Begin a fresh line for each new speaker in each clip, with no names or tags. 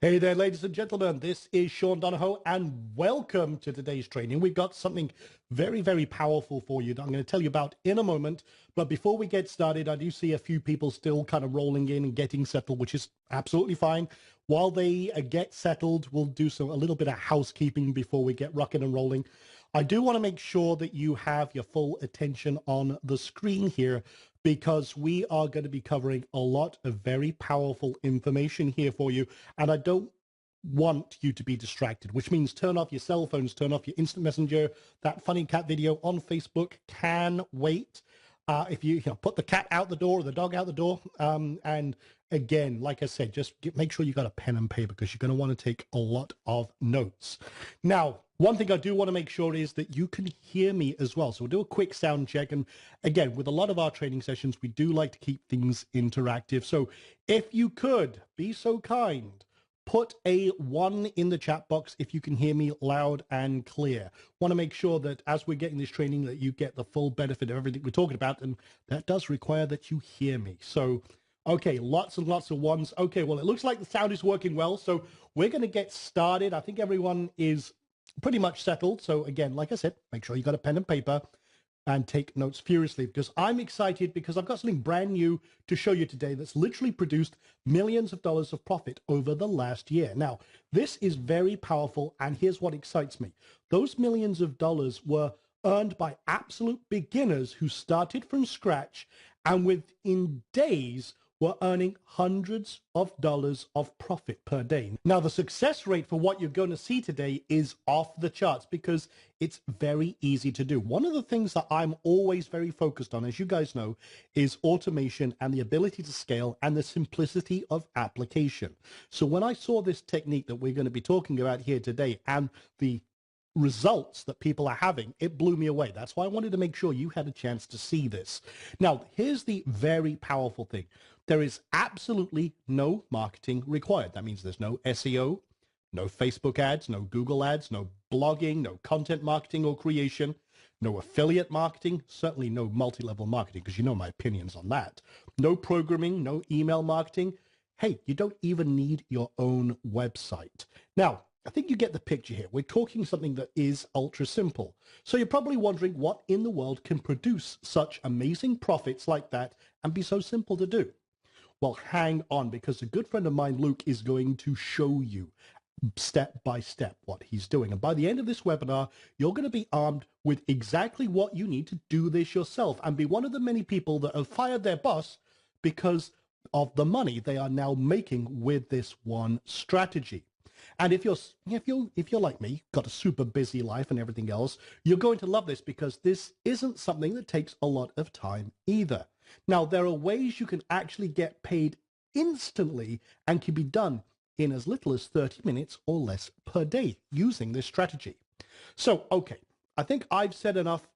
Hey there, ladies and gentlemen. This is Sean Donahoe, and welcome to today's training. We've got something very, very powerful for you that I'm going to tell you about in a moment. But before we get started, I do see a few people still kind of rolling in and getting settled, which is absolutely fine. While they get settled, we'll do a little bit of housekeeping before we get rocking and rolling. I do want to make sure that you have your full attention on the screen here, because we are going to be covering a lot of very powerful information here for you. And I don't want you to be distracted, which means turn off your cell phones, turn off your instant messenger. That funny cat video on Facebook can wait. If you put the cat out the door or the dog out the door. And again, like I said, just make sure you got a pen and paper, because you're going to want to take a lot of notes. Now, one thing I do want to make sure is that you can hear me as well. So we'll do a quick sound check. And again, with a lot of our training sessions, we do like to keep things interactive. So if you could be so kind, put a 1 in the chat box if you can hear me loud and clear. Want to make sure that as we're getting this training, that you get the full benefit of everything we're talking about. And that does require that you hear me. So, okay, lots and lots of ones. Okay, well, it looks like the sound is working well. So we're going to get started. I think everyone is pretty much settled. So again, like I said, make sure you got a pen and paper and take notes furiously, because I'm excited, because I've got something brand new to show you today that's literally produced millions of dollars of profit over the last year. Now, this is very powerful, and here's what excites me. Those millions of dollars were earned by absolute beginners who started from scratch, and within days were earning hundreds of dollars of profit per day. Now, the success rate for what you're going to see today is off the charts, because it's very easy to do. One of the things that I'm always very focused on, as you guys know, is automation and the ability to scale and the simplicity of application. So when I saw this technique that we're going to be talking about here today and the results that people are having, it blew me away. That's why I wanted to make sure you had a chance to see this. Now, here's the very powerful thing. There is absolutely no marketing required. That means there's no SEO, no Facebook ads, no Google ads, no blogging, no content marketing or creation, no affiliate marketing, certainly no multi-level marketing, because you know my opinions on that. No programming, no email marketing. Hey, you don't even need your own website. Now, I think you get the picture here. We're talking something that is ultra simple. So you're probably wondering what in the world can produce such amazing profits like that and be so simple to do. Well, hang on, because a good friend of mine, Luke, is going to show you step by step what he's doing. And by the end of this webinar, you're going to be armed with exactly what you need to do this yourself and be one of the many people that have fired their boss because of the money they are now making with this one strategy. And if you're like me, got a super busy life and everything else, you're going to love this, because this isn't something that takes a lot of time either. Now, there are ways you can actually get paid instantly and can be done in as little as 30 minutes or less per day using this strategy. So, okay, I think I've said enough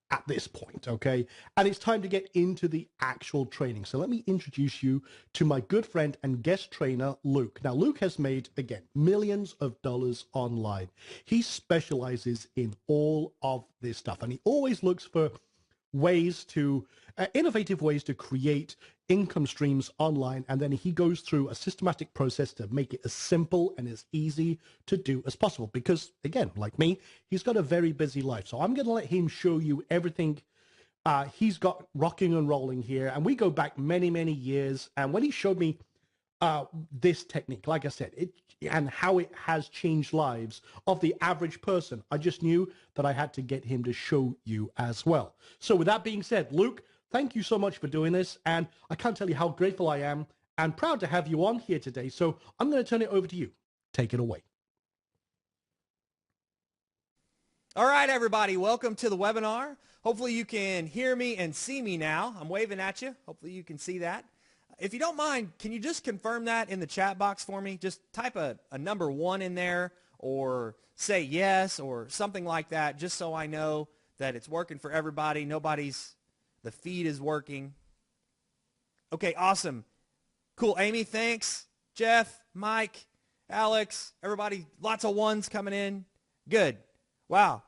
at this point, okay? And it's time to get into the actual training. So let me introduce you to my good friend and guest trainer, Luke. Now, Luke has made, again, millions of dollars online. He specializes in all of this stuff, and he always looks for ways to, innovative ways to create income streams online. And then he goes through a systematic process to make it as simple and as easy to do as possible. Because again, like me, he's got a very busy life. So I'm going to let him show you everything he's got rocking and rolling here. And we go back many, many years. And when he showed me this technique, like I said, and how it has changed lives of the average person, I just knew that I had to get him to show you as well. So with that being said, Luke, thank you so much for doing this. And I can't tell you how grateful I am and proud to have you on here today. So I'm going to turn it over to you. Take it away.
All right, everybody, welcome to the webinar. Hopefully you can hear me and see me now. I'm waving at you. Hopefully you can see that. If you don't mind, can you just confirm that in the chat box for me? Just type a number 1 in there, or say yes or something like that, just so I know that it's working for everybody. The feed is working. Okay, awesome. Cool, Amy, thanks. Jeff, Mike, Alex, everybody, lots of ones coming in. Good. Wow.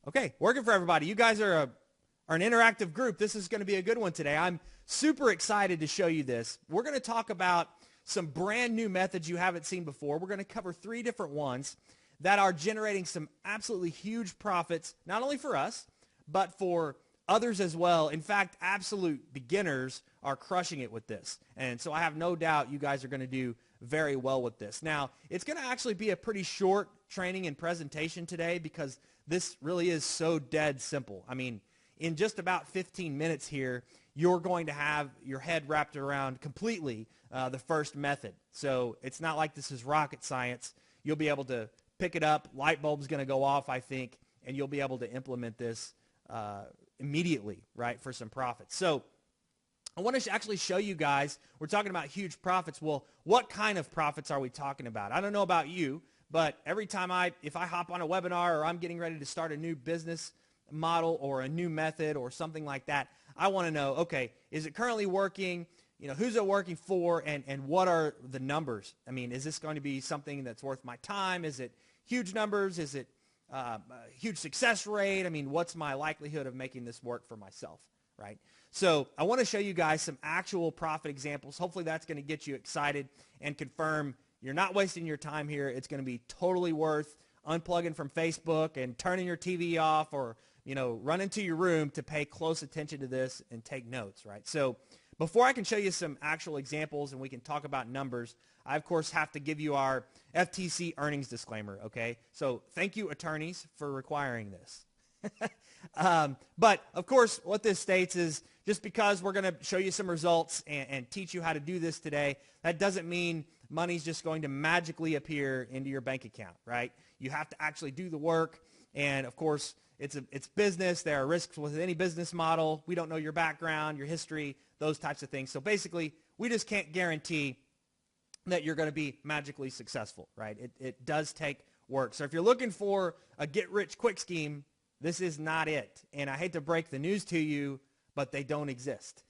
Okay, working for everybody. You guys are an interactive group. This is going to be a good one today. I'm super excited to show you this. We're going to talk about some brand new methods you haven't seen before. We're going to cover 3 different ones that are generating some absolutely huge profits, not only for us, but for others as well. In fact, absolute beginners are crushing it with this. And so I have no doubt you guys are going to do very well with this. Now, it's going to actually be a pretty short training and presentation today because this really is so dead simple. I mean, in just about 15 minutes here, you're going to have your head wrapped around completely the first method. So it's not like this is rocket science. You'll be able to pick it up. Light bulb's going to go off, I think, and you'll be able to implement this immediately, right, for some profits. So I want to actually show you guys, we're talking about huge profits. Well, what kind of profits are we talking about? I don't know about you, but every time if I hop on a webinar or I'm getting ready to start a new business model or a new method or something like that, I want to know, okay, is it currently working? You know, who's it working for, and what are the numbers? I mean, is this going to be something that's worth my time? Is it huge numbers? Is it a huge success rate? I mean, what's my likelihood of making this work for myself, right? So I want to show you guys some actual profit examples. Hopefully that's going to get you excited and confirm you're not wasting your time here. It's going to be totally worth unplugging from Facebook and turning your TV off, or, you know, run into your room to pay close attention to this and take notes, right? So before I can show you some actual examples and we can talk about numbers, I, of course, have to give you our FTC earnings disclaimer, okay? So thank you, attorneys, for requiring this. But, of course, what this states is just because we're going to show you some results and teach you how to do this today, that doesn't mean money's just going to magically appear into your bank account, right? You have to actually do the work, and, of course, it's business. There are risks with any business model. We don't know your background, your history, those types of things. So basically, we just can't guarantee that you're going to be magically successful, right? It does take work. So if you're looking for a get-rich-quick scheme, this is not it. And I hate to break the news to you, but they don't exist.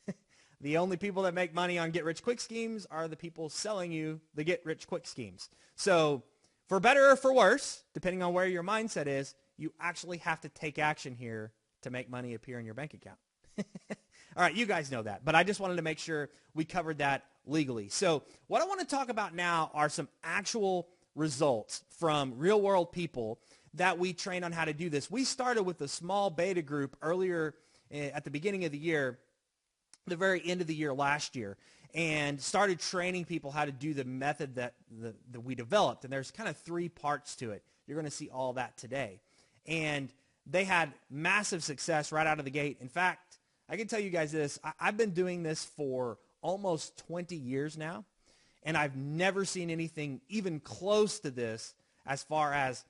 The only people that make money on get-rich-quick schemes are the people selling you the get-rich-quick schemes. So for better or for worse, depending on where your mindset is, you actually have to take action here to make money appear in your bank account. All right, you guys know that, but I just wanted to make sure we covered that legally. So what I want to talk about now are some actual results from real-world people that we train on how to do this. We started with a small beta group earlier at the beginning of the year, the very end of the year last year, and started training people how to do the method that we developed. And there's kind of 3 parts to it. You're going to see all that today. And they had massive success right out of the gate. In fact, I can tell you guys this. I've been doing this for almost 20 years now, and I've never seen anything even close to this as far as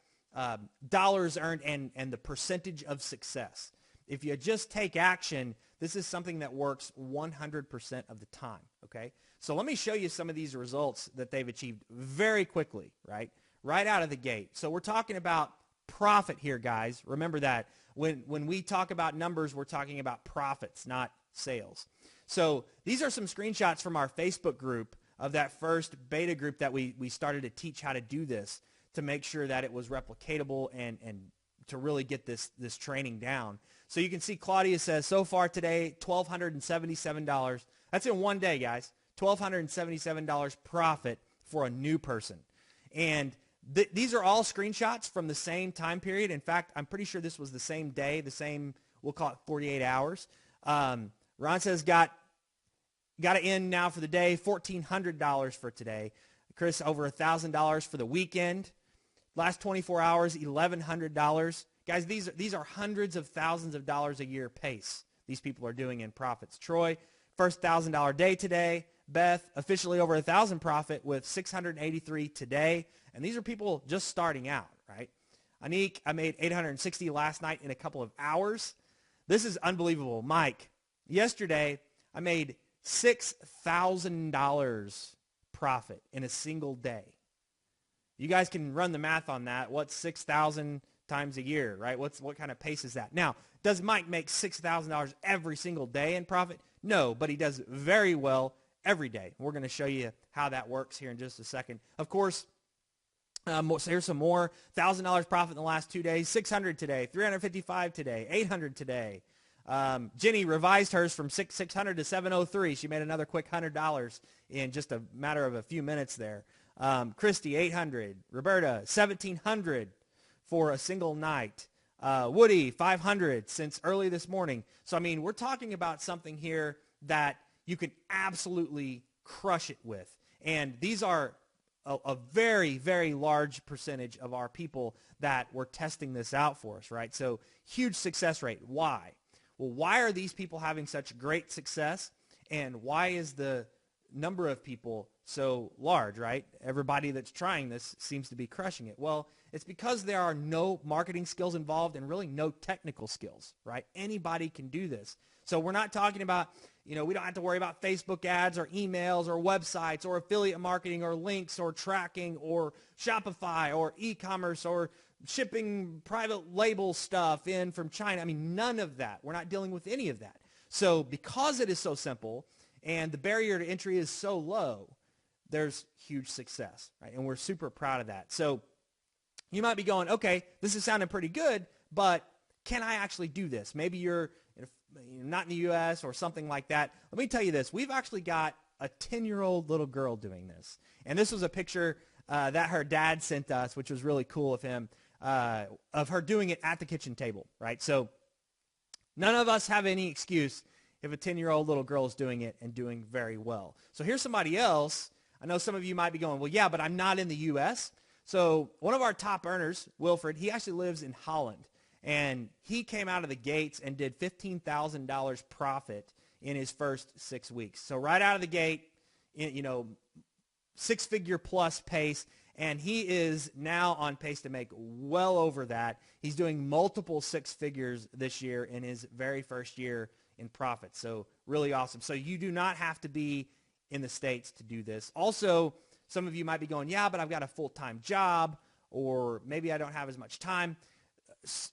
dollars earned and the percentage of success. If you just take action, this is something that works 100% of the time, okay? So let me show you some of these results that they've achieved very quickly, right? Right out of the gate. So we're talking about profit here, guys. Remember that. When we talk about numbers, we're talking about profits, not sales. So these are some screenshots from our Facebook group of that first beta group that we started to teach how to do this to make sure that it was replicatable and to really get this training down. So you can see Claudia says, so far today, $1,277. That's in one day, guys. $1,277 profit for a new person. And these are all screenshots from the same time period. In fact, I'm pretty sure this was the same day, the same, we'll call it 48 hours. Ron says got it in now for the day, $1,400 for today. Chris, over $1,000 for the weekend. Last 24 hours, $1,100. Guys, these are hundreds of thousands of dollars a year pace these people are doing in profits. Troy, first $1,000 day today. Beth, officially over 1,000 profit with 683 today. And these are people just starting out, right? Anik, I made 860 last night in a couple of hours. This is unbelievable. Mike, yesterday I made $6,000 profit in a single day. You guys can run the math on that. What's 6,000 times a year, right? What kind of pace is that? Now, does Mike make $6,000 every single day in profit? No, but he does very well every day. We're going to show you how that works here in just a second. Of course, so here's some more. $1,000 profit in the last 2 days, $600 today, $355 today, $800 today. Jenny revised hers from 600 to 703. She made another quick $100 in just a matter of a few minutes there. Christy, 800. Roberta, 1,700 for a single night. Woody, 500 since early this morning. So, I mean, we're talking about something here that you can absolutely crush it with. And these are a very, very large percentage of our people that were testing this out for us, right? So, huge success rate. Why? Well, why are these people having such great success? And why is the number of people so large, right? Everybody that's trying this seems to be crushing it. Well, it's because there are no marketing skills involved and really no technical skills, right? Anybody can do this. So we're not talking about, we don't have to worry about Facebook ads or emails or websites or affiliate marketing or links or tracking or Shopify or e-commerce or shipping private label stuff in from China. I mean, none of that. We're not dealing with any of that. So because it is so simple and the barrier to entry is so low, there's huge success, right? And we're super proud of that. So you might be going, okay, this is sounding pretty good, but can I actually do this? Maybe you're not in the U.S. or something like that. Let me tell you this. We've actually got a 10-year-old little girl doing this. And this was a picture that her dad sent us, which was really cool of him, of her doing it at the kitchen table, right? So none of us have any excuse if a 10-year-old little girl is doing it and doing very well. So here's somebody else. I know some of you might be going, well, yeah, but I'm not in the U.S. So one of our top earners, Wilfred, he actually lives in Holland. And he came out of the gates and did $15,000 profit in his first 6 weeks. So right out of the gate, six-figure plus pace. And he is now on pace to make well over that. He's doing multiple six figures this year in his very first year in profit. So really awesome. So you do not have to be in the States to do this. Also, some of you might be going, yeah, but I've got a full-time job, or maybe I don't have as much time.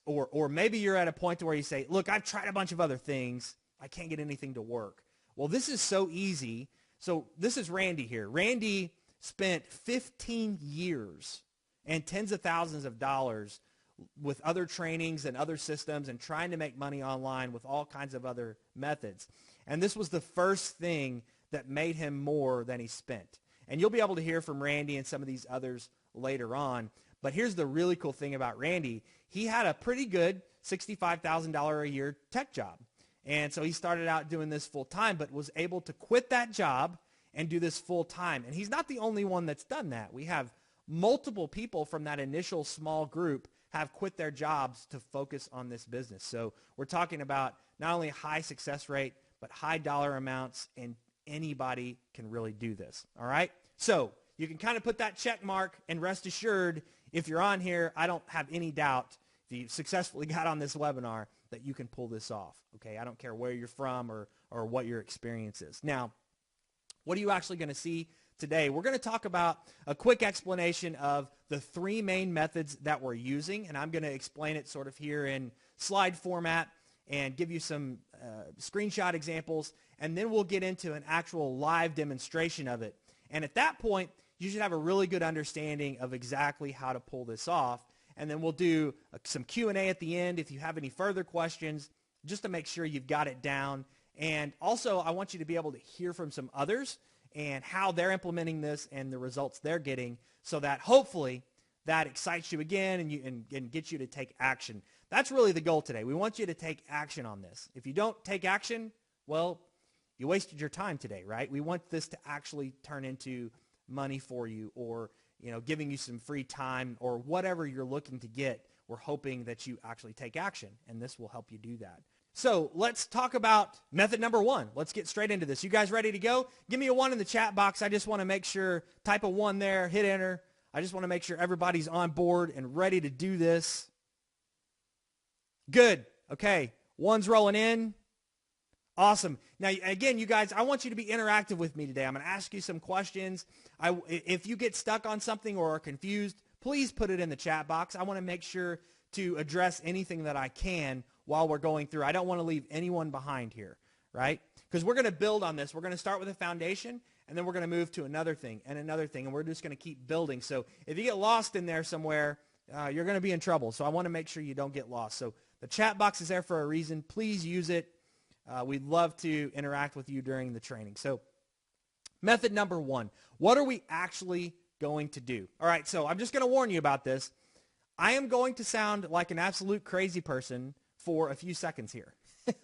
Or maybe you're at a point where you say, look, I've tried a bunch of other things. I can't get anything to work. Well, this is so easy. So this is Randy here. Randy spent 15 years and tens of thousands of dollars with other trainings and other systems and trying to make money online with all kinds of other methods. And this was the first thing that made him more than he spent. And you'll be able to hear from Randy and some of these others later on. But here's the really cool thing about Randy. He had a pretty good $65,000 a year tech job. And so he started out doing this full time, but was able to quit that job and do this full time. And he's not the only one that's done that. We have multiple people from that initial small group have quit their jobs to focus on this business. So we're talking about not only a high success rate, but high dollar amounts, and anybody can really do this. All right? So you can kind of put that check mark, and rest assured, if you're on here, I don't have any doubt if you successfully got on this webinar that you can pull this off. Okay? I don't care where you're from or what your experience is. Now, what are you actually going to see today? We're going to talk about a quick explanation of the three main methods that we're using, and I'm going to explain it sort of here in slide format and give you some screenshot examples, and then we'll get into an actual live demonstration of it. And at that point, you should have a really good understanding of exactly how to pull this off, and then we'll do some Q&A at the end if you have any further questions, just to make sure you've got it down. And also, I want you to be able to hear from some others and how they're implementing this and the results they're getting, so that hopefully that excites you again and gets you to take action. That's really the goal today. We want you to take action on this. If you don't take action, well, you wasted your time today, right? We want this to actually turn into money for you, or giving you some free time, or whatever you're looking to get. We're hoping that you actually take action, and this will help you do that. So let's talk about method number one. Let's get straight into this. You guys ready to go? Give me a 1 in the chat box. I just want to make sure, type a 1 there, hit enter. I just want to make sure everybody's on board and ready to do this. Good. Okay. 1's rolling in. Awesome. Now, again, you guys, I want you to be interactive with me today. I'm going to ask you some questions. If you get stuck on something or are confused, please put it in the chat box. I want to make sure to address anything that I can while we're going through. I don't want to leave anyone behind here, right? Because we're going to build on this. We're going to start with a foundation, and then we're going to move to another thing, and we're just going to keep building. So if you get lost in there somewhere, you're going to be in trouble. So I want to make sure you don't get lost. So The chat box is there for a reason. Please use it. We'd love to interact with you during the training. So method number 1, what are we actually going to do? All right, so I'm just going to warn you about this. I am going to sound like an absolute crazy person for a few seconds here,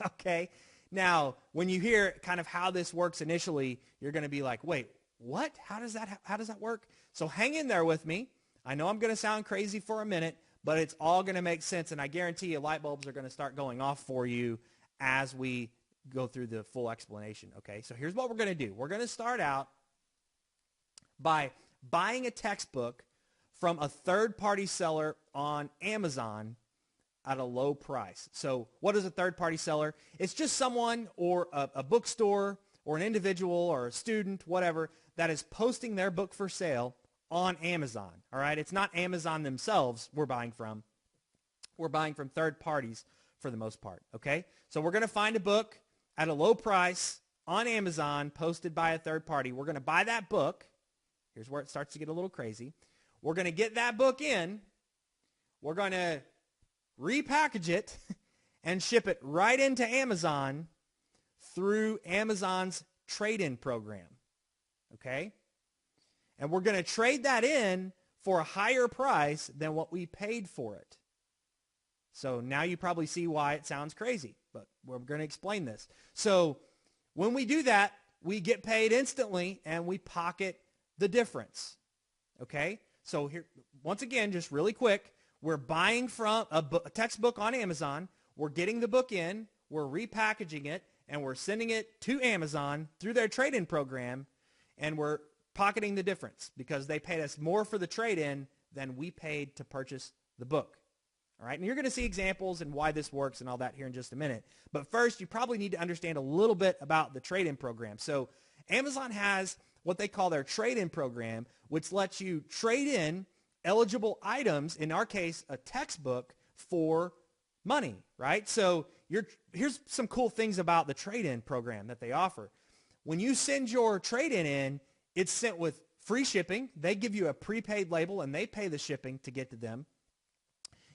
okay? Now, when you hear kind of how this works initially, you're going to be like, wait, what? How does that work? So hang in there with me. I know I'm going to sound crazy for a minute, but it's all going to make sense, and I guarantee you light bulbs are going to start going off for you as we go through the full explanation, okay? So here's what we're going to do. We're going to start out by buying a textbook from a third-party seller on Amazon at a low price. So what is a third-party seller? It's just someone or a bookstore or an individual or a student, whatever, that is posting their book for sale on Amazon, all right? It's not Amazon themselves we're buying from. We're buying from third parties for the most part, okay? So we're going to find a book at a low price on Amazon posted by a third party. We're going to buy that book. Here's where it starts to get a little crazy. We're going to get that book in. We're going to repackage it and ship it right into Amazon through Amazon's trade-in program, okay? And we're going to trade that in for a higher price than what we paid for it. So now you probably see why it sounds crazy, but we're going to explain this. So when we do that, we get paid instantly and we pocket the difference, okay? So here, once again, just really quick, we're buying from a textbook on Amazon. We're getting the book in. We're repackaging it, and we're sending it to Amazon through their trade-in program, and we're pocketing the difference because they paid us more for the trade-in than we paid to purchase the book. All right, and you're going to see examples and why this works and all that here in just a minute. But first, you probably need to understand a little bit about the trade-in program. So Amazon has what they call their trade-in program, which lets you trade in eligible items, in our case, a textbook, for money, right? So here's some cool things about the trade-in program that they offer. When you send your trade-in in, it's sent with free shipping. They give you a prepaid label, and they pay the shipping to get to them.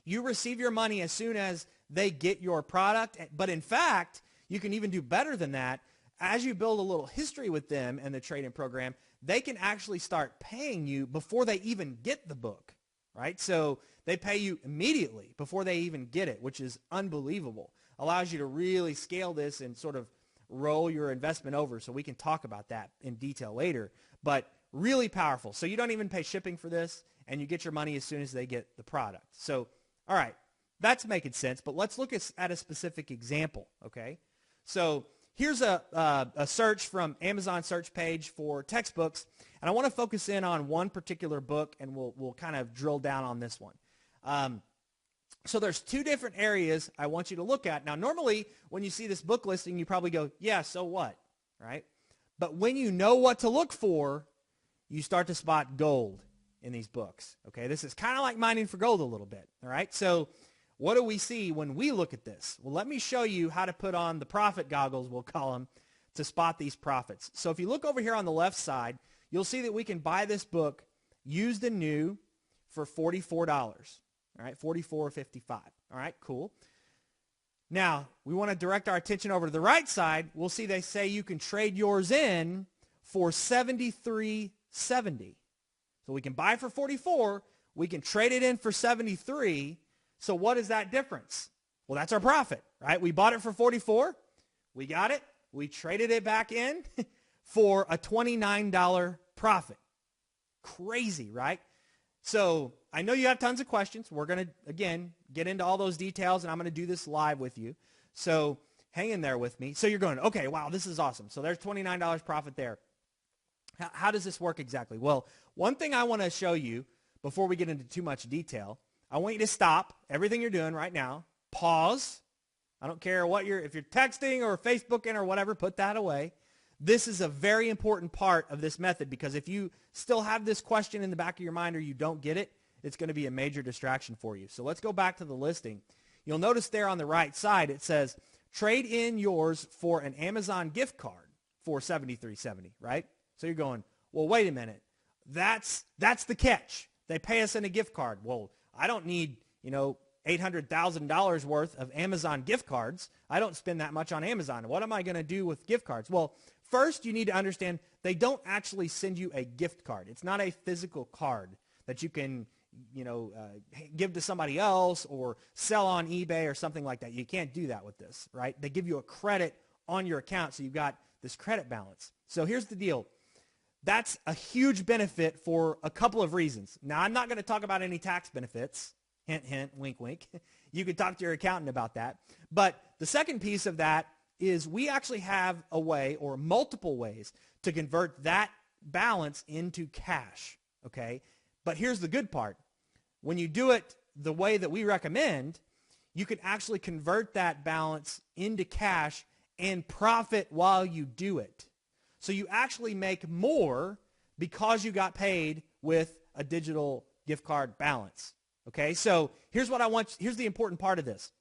You receive your money as soon as they get your product. But in fact, you can even do better than that. As you build a little history with them and the trade-in program, they can actually start paying you before they even get the book, right? So they pay you immediately before they even get it, which is unbelievable. Allows you to really scale this and sort of roll your investment over. So we can talk about that in detail later. But really powerful. So you don't even pay shipping for this, and you get your money as soon as they get the product. So, all right, that's making sense. But let's look at a specific example, okay? So here's a search from Amazon search page for textbooks, and I want to focus in on one particular book, and we'll kind of drill down on this one. So there's two different areas I want you to look at. Now, normally when you see this book listing, you probably go, yeah, so what, right? But when you know what to look for, you start to spot gold in these books, okay? This is kind of like mining for gold a little bit, all right? So what do we see when we look at this? Well, let me show you how to put on the prophet goggles, we'll call them, to spot these prophets. So if you look over here on the left side, you'll see that we can buy this book used and new for $44, all right, $44.55. All right, cool. Now, we want to direct our attention over to the right side. We'll see they say you can trade yours in for $73.70. So we can buy for 44, we can trade it in for 73. So what is that difference? Well, that's our profit, right? We bought it for 44, we got it, we traded it back in for a $29 profit. Crazy, right? So I know you have tons of questions. We're going to, again, get into all those details, and I'm going to do this live with you. So hang in there with me. So you're going, okay, wow, this is awesome. So there's $29 profit there. How does this work exactly? Well, one thing I want to show you before we get into too much detail, I want you to stop everything you're doing right now. Pause. I don't care what if you're texting or Facebooking or whatever, put that away. This is a very important part of this method, because if you still have this question in the back of your mind or you don't get it, it's going to be a major distraction for you. So let's go back to the listing. You'll notice there on the right side it says, trade in yours for an Amazon gift card for $73.70, right? So you're going, well, wait a minute. That's the catch. They pay us in a gift card. Well, I don't need, $800,000 worth of Amazon gift cards. I don't spend that much on Amazon. What am I going to do with gift cards? Well, first you need to understand they don't actually send you a gift card. It's not a physical card that you can, give to somebody else or sell on eBay or something like that. You can't do that with this, right? They give you a credit on your account, so you've got this credit balance. So here's the deal. That's a huge benefit for a couple of reasons. Now, I'm not going to talk about any tax benefits. Hint, hint, wink, wink. You could talk to your accountant about that. But the second piece of that is we actually have a way or multiple ways to convert that balance into cash, okay? But here's the good part. When you do it the way that we recommend, you can actually convert that balance into cash and profit while you do it. So you actually make more because you got paid with a digital gift card balance. Okay, so here's the important part of this.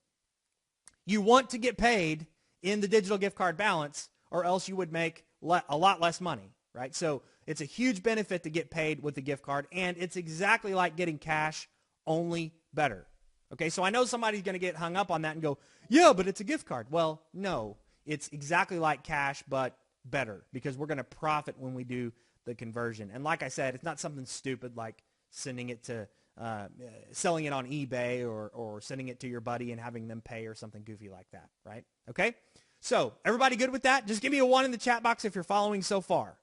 You want to get paid in the digital gift card balance, or else you would make a lot less money, right? So it's a huge benefit to get paid with the gift card, and it's exactly like getting cash, only better. Okay, so I know somebody's going to get hung up on that and go, yeah, but it's a gift card. Well, no, it's exactly like cash, but better, because we're going to profit when we do the conversion. And like I said, it's not something stupid like sending it to selling it on eBay or sending it to your buddy and having them pay or something goofy like that, right? Okay? So everybody good with that? Just give me a 1 in the chat box if you're following so far.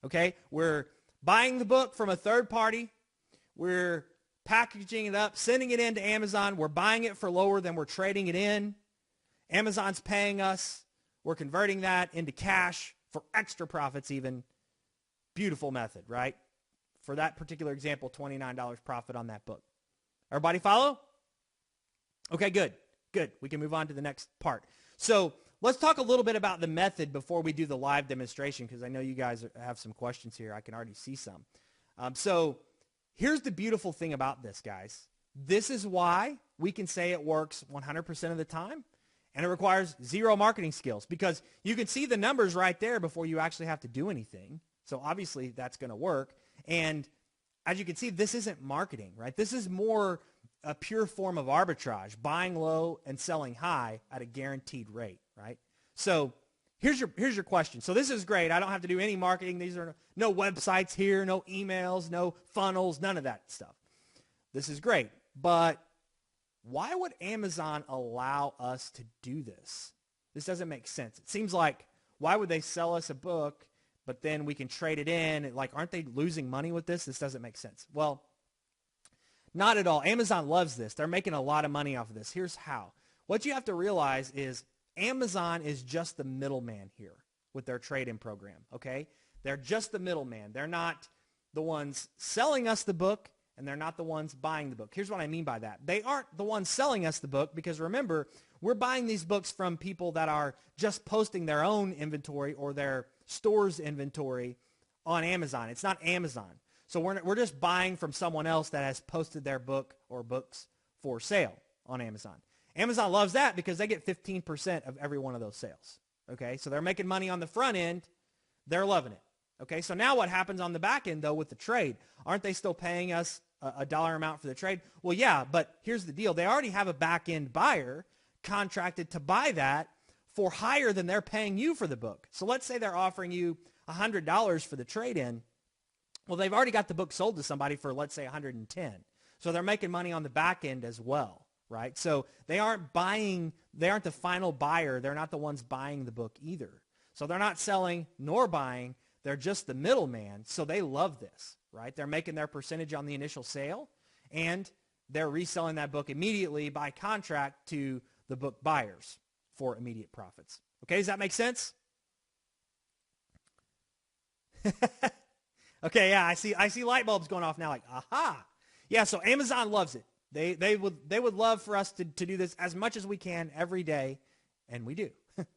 Okay? We're buying the book from a third party. We're packaging it up, sending it into Amazon. We're buying it for lower than we're trading it in. Amazon's paying us. We're converting that into cash for extra profits even. Beautiful method, right? For that particular example, $29 profit on that book. Everybody follow? Okay, good. Good. We can move on to the next part. So let's talk a little bit about the method before we do the live demonstration, because I know you guys have some questions here. I can already see some. So here's the beautiful thing about this, guys. This is why we can say it works 100% of the time, and it requires zero marketing skills, because you can see the numbers right there before you actually have to do anything. So obviously that's going to work. And as you can see, this isn't marketing, right? This is more a pure form of arbitrage, buying low and selling high at a guaranteed rate, right? So here's your question. So this is great. I don't have to do any marketing. These are no websites here, no emails, no funnels, none of that stuff. This is great. But why would Amazon allow us to do this? This doesn't make sense. It seems like, why would they sell us a book, but then we can trade it in? Like, aren't they losing money with this? This doesn't make sense. Well, not at all. Amazon loves this. They're making a lot of money off of this. Here's how. What you have to realize is Amazon is just the middleman here with their trade-in program, okay? They're just the middleman. They're not the ones selling us the book, and they're not the ones buying the book. Here's what I mean by that. They aren't the ones selling us the book, because remember, we're buying these books from people that are just posting their own inventory or their store's inventory on Amazon. It's not Amazon. So we're just buying from someone else that has posted their book or books for sale on Amazon. Amazon loves that because they get 15% of every one of those sales. Okay, so they're making money on the front end. They're loving it. Okay, so now what happens on the back end, though, with the trade? Aren't they still paying us a dollar amount for the trade? Well, yeah, but here's the deal. They already have a back-end buyer contracted to buy that for higher than they're paying you for the book. So let's say they're offering you $100 for the trade-in. Well, they've already got the book sold to somebody for, let's say, 110. So they're making money on the back end as well, right? So they aren't the final buyer. They're not the ones buying the book either. So they're not selling nor buying. They're just the middleman. So they love this, right? They're making their percentage on the initial sale, and they're reselling that book immediately by contract to the book buyers for immediate profits. Okay, does that make sense? Okay, yeah, I see light bulbs going off now, like, aha. Yeah, so Amazon loves it. They would love for us to do this as much as we can every day, and we do.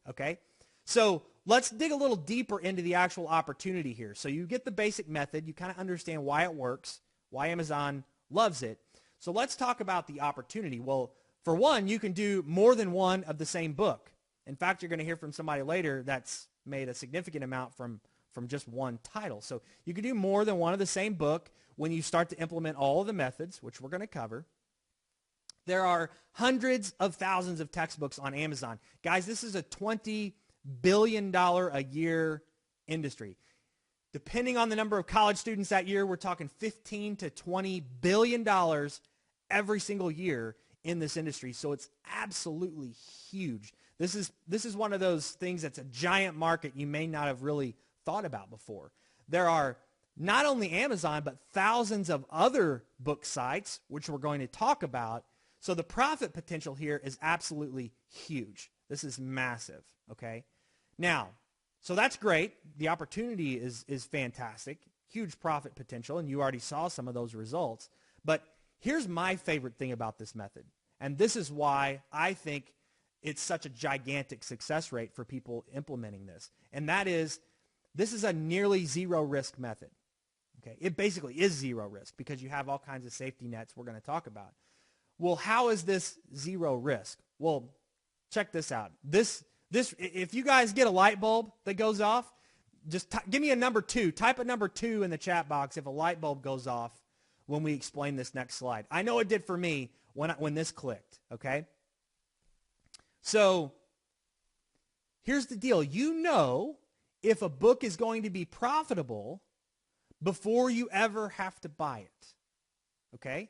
Okay? So let's dig a little deeper into the actual opportunity here. So you get the basic method, you kind of understand why it works, why Amazon loves it. So let's talk about the opportunity. Well, for one, you can do more than one of the same book. In fact, you're going to hear from somebody later that's made a significant amount from just one title. So you can do more than one of the same book when you start to implement all of the methods, which we're going to cover. There are hundreds of thousands of textbooks on Amazon. Guys, this is a $20 billion a year industry. Depending on the number of college students that year, we're talking $15 to $20 billion every single year in this industry. So it's absolutely huge. This is one of those things that's a giant market you may not have really thought about before. There are not only Amazon, but thousands of other book sites, which we're going to talk about. So the profit potential here is absolutely huge. This is massive, okay? Now, so that's great. The opportunity is fantastic. Huge profit potential, and you already saw some of those results. But here's my favorite thing about this method, and this is why I think it's such a gigantic success rate for people implementing this, and that is this is a nearly zero risk method. Okay, it basically is zero risk because you have all kinds of safety nets we're going to talk about. Well, how is this zero risk? Well, check this out. This if you guys get a light bulb that goes off, just give me a number 2. Type a number 2 in the chat box if a light bulb goes off when we explain this next slide. I know it did for me when this clicked, okay? So here's the deal. You know if a book is going to be profitable before you ever have to buy it, okay?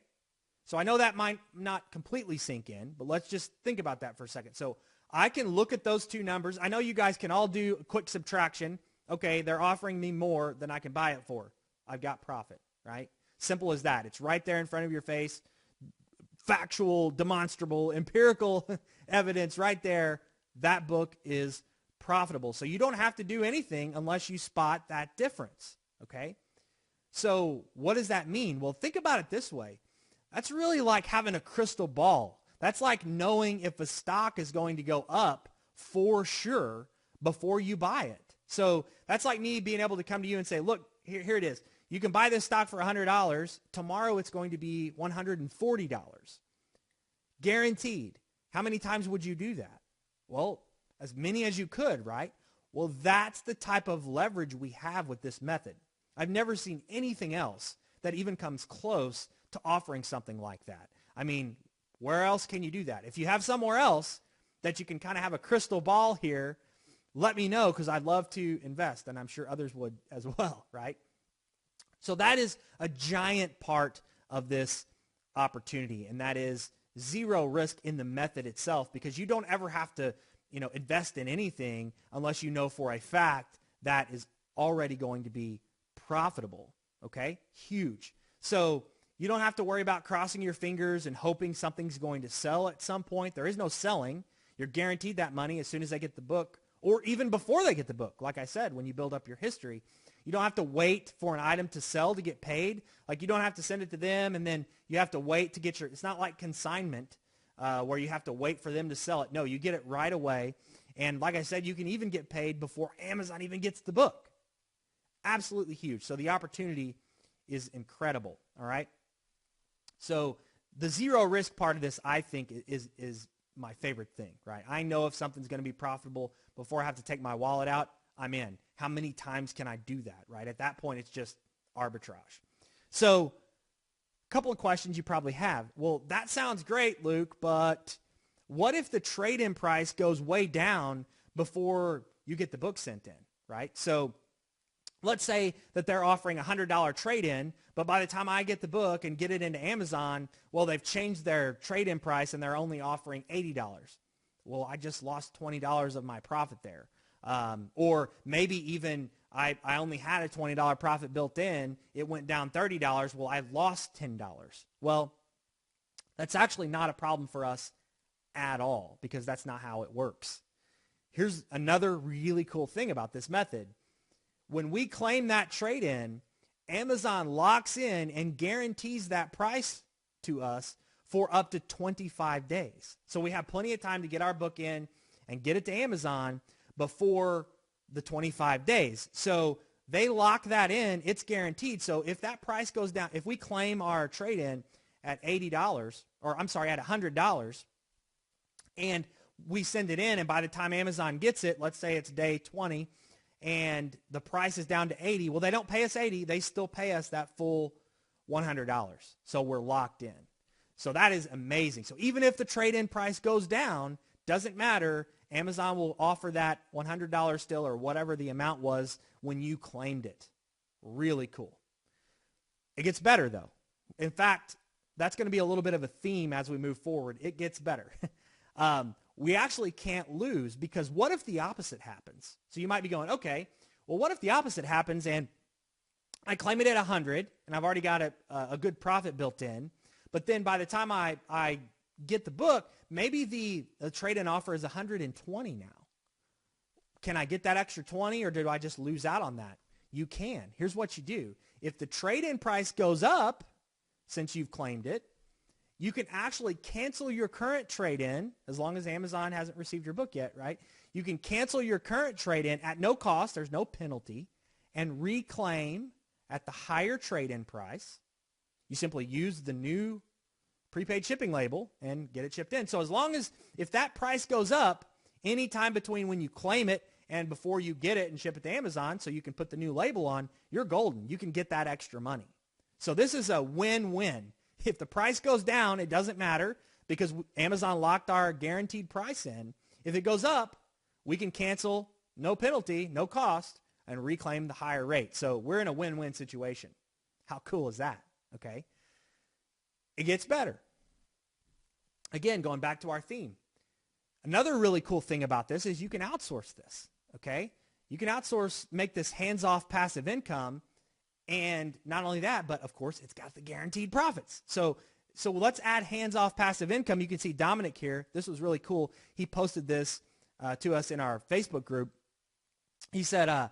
So I know that might not completely sink in, but let's just think about that for a second. So I can look at those two numbers. I know you guys can all do a quick subtraction. Okay, they're offering me more than I can buy it for. I've got profit, right? Simple as that. It's right there in front of your face. Factual, demonstrable, empirical evidence right there. That book is profitable. So you don't have to do anything unless you spot that difference, okay? So what does that mean? Well, think about it this way. That's really like having a crystal ball. That's like knowing if a stock is going to go up for sure before you buy it. So that's like me being able to come to you and say, look, here it is. You can buy this stock for $100. Tomorrow it's going to be $140. Guaranteed. How many times would you do that? Well, as many as you could, right? Well, that's the type of leverage we have with this method. I've never seen anything else that even comes close to offering something like that. I mean, where else can you do that? If you have somewhere else that you can kind of have a crystal ball here, let me know because I'd love to invest, and I'm sure others would as well, right? So that is a giant part of this opportunity, and that is zero risk in the method itself because you don't ever have to, invest in anything unless you know for a fact that is already going to be profitable, okay? Huge. So you don't have to worry about crossing your fingers and hoping something's going to sell at some point. There is no selling. You're guaranteed that money as soon as they get the book or even before they get the book. Like I said, when you build up your history, you don't have to wait for an item to sell to get paid. Like you don't have to send it to them and then you have to wait to get it's not like consignment where you have to wait for them to sell it. No, you get it right away. And like I said, you can even get paid before Amazon even gets the book. Absolutely huge. So the opportunity is incredible, all right? So the zero risk part of this, I think, is my favorite thing, right? I know if something's going to be profitable before I have to take my wallet out, I'm in. How many times can I do that, right? At that point, it's just arbitrage. So a couple of questions you probably have. Well, that sounds great, Luke, but what if the trade-in price goes way down before you get the book sent in, right? So let's say that they're offering a $100 trade-in, but by the time I get the book and get it into Amazon, well, they've changed their trade-in price and they're only offering $80. Well, I just lost $20 of my profit there. Or maybe even I only had a $20 profit built in. It went down $30. Well, I lost $10. Well, that's actually not a problem for us at all because that's not how it works. Here's another really cool thing about this method. When we claim that trade-in, Amazon locks in and guarantees that price to us for up to 25 days. So we have plenty of time to get our book in and get it to Amazon before the 25 days. So they lock that in. It's guaranteed. So if that price goes down, if we claim our trade-in at $80, or I'm sorry, at $100, and we send it in, and by the time Amazon gets it, let's say it's day 20, and the price is down to $80. Well, they don't pay us $80. They still pay us that full $100. So we're locked in. So that is amazing. So even if the trade-in price goes down, doesn't matter. Amazon will offer that $100 still or whatever the amount was when you claimed it. Really cool. It gets better, though. In fact, that's going to be a little bit of a theme as we move forward. It gets better. We actually can't lose, because what if the opposite happens? So you might be going, okay, well, what if the opposite happens and I claim it at 100 and I've already got a good profit built in, but then by the time I get the book, maybe the trade-in offer is 120 now. Can I get that extra 20, or do I just lose out on that? You can. Here's what you do. If the trade-in price goes up, since you've claimed it, you can actually cancel your current trade-in, as long as Amazon hasn't received your book yet, right? You can cancel your current trade-in at no cost, there's no penalty, and reclaim at the higher trade-in price. You simply use the new prepaid shipping label and get it shipped in. So as long as, if that price goes up anytime between when you claim it and before you get it and ship it to Amazon, so you can put the new label on, you're golden. You can get that extra money. So this is a win-win. If the price goes down, it doesn't matter, because Amazon locked our guaranteed price in. If it goes up, we can cancel, no penalty, no cost, and reclaim the higher rate. So we're in a win-win situation. How cool is that? Okay. It gets better. Again, going back to our theme. Another really cool thing about this is you can outsource this. Okay. You can outsource, make this hands-off passive income. And not only that, but of course, it's got the guaranteed profits. So let's add hands-off passive income. You can see Dominic here. This was really cool. He posted this to us in our Facebook group. He said, I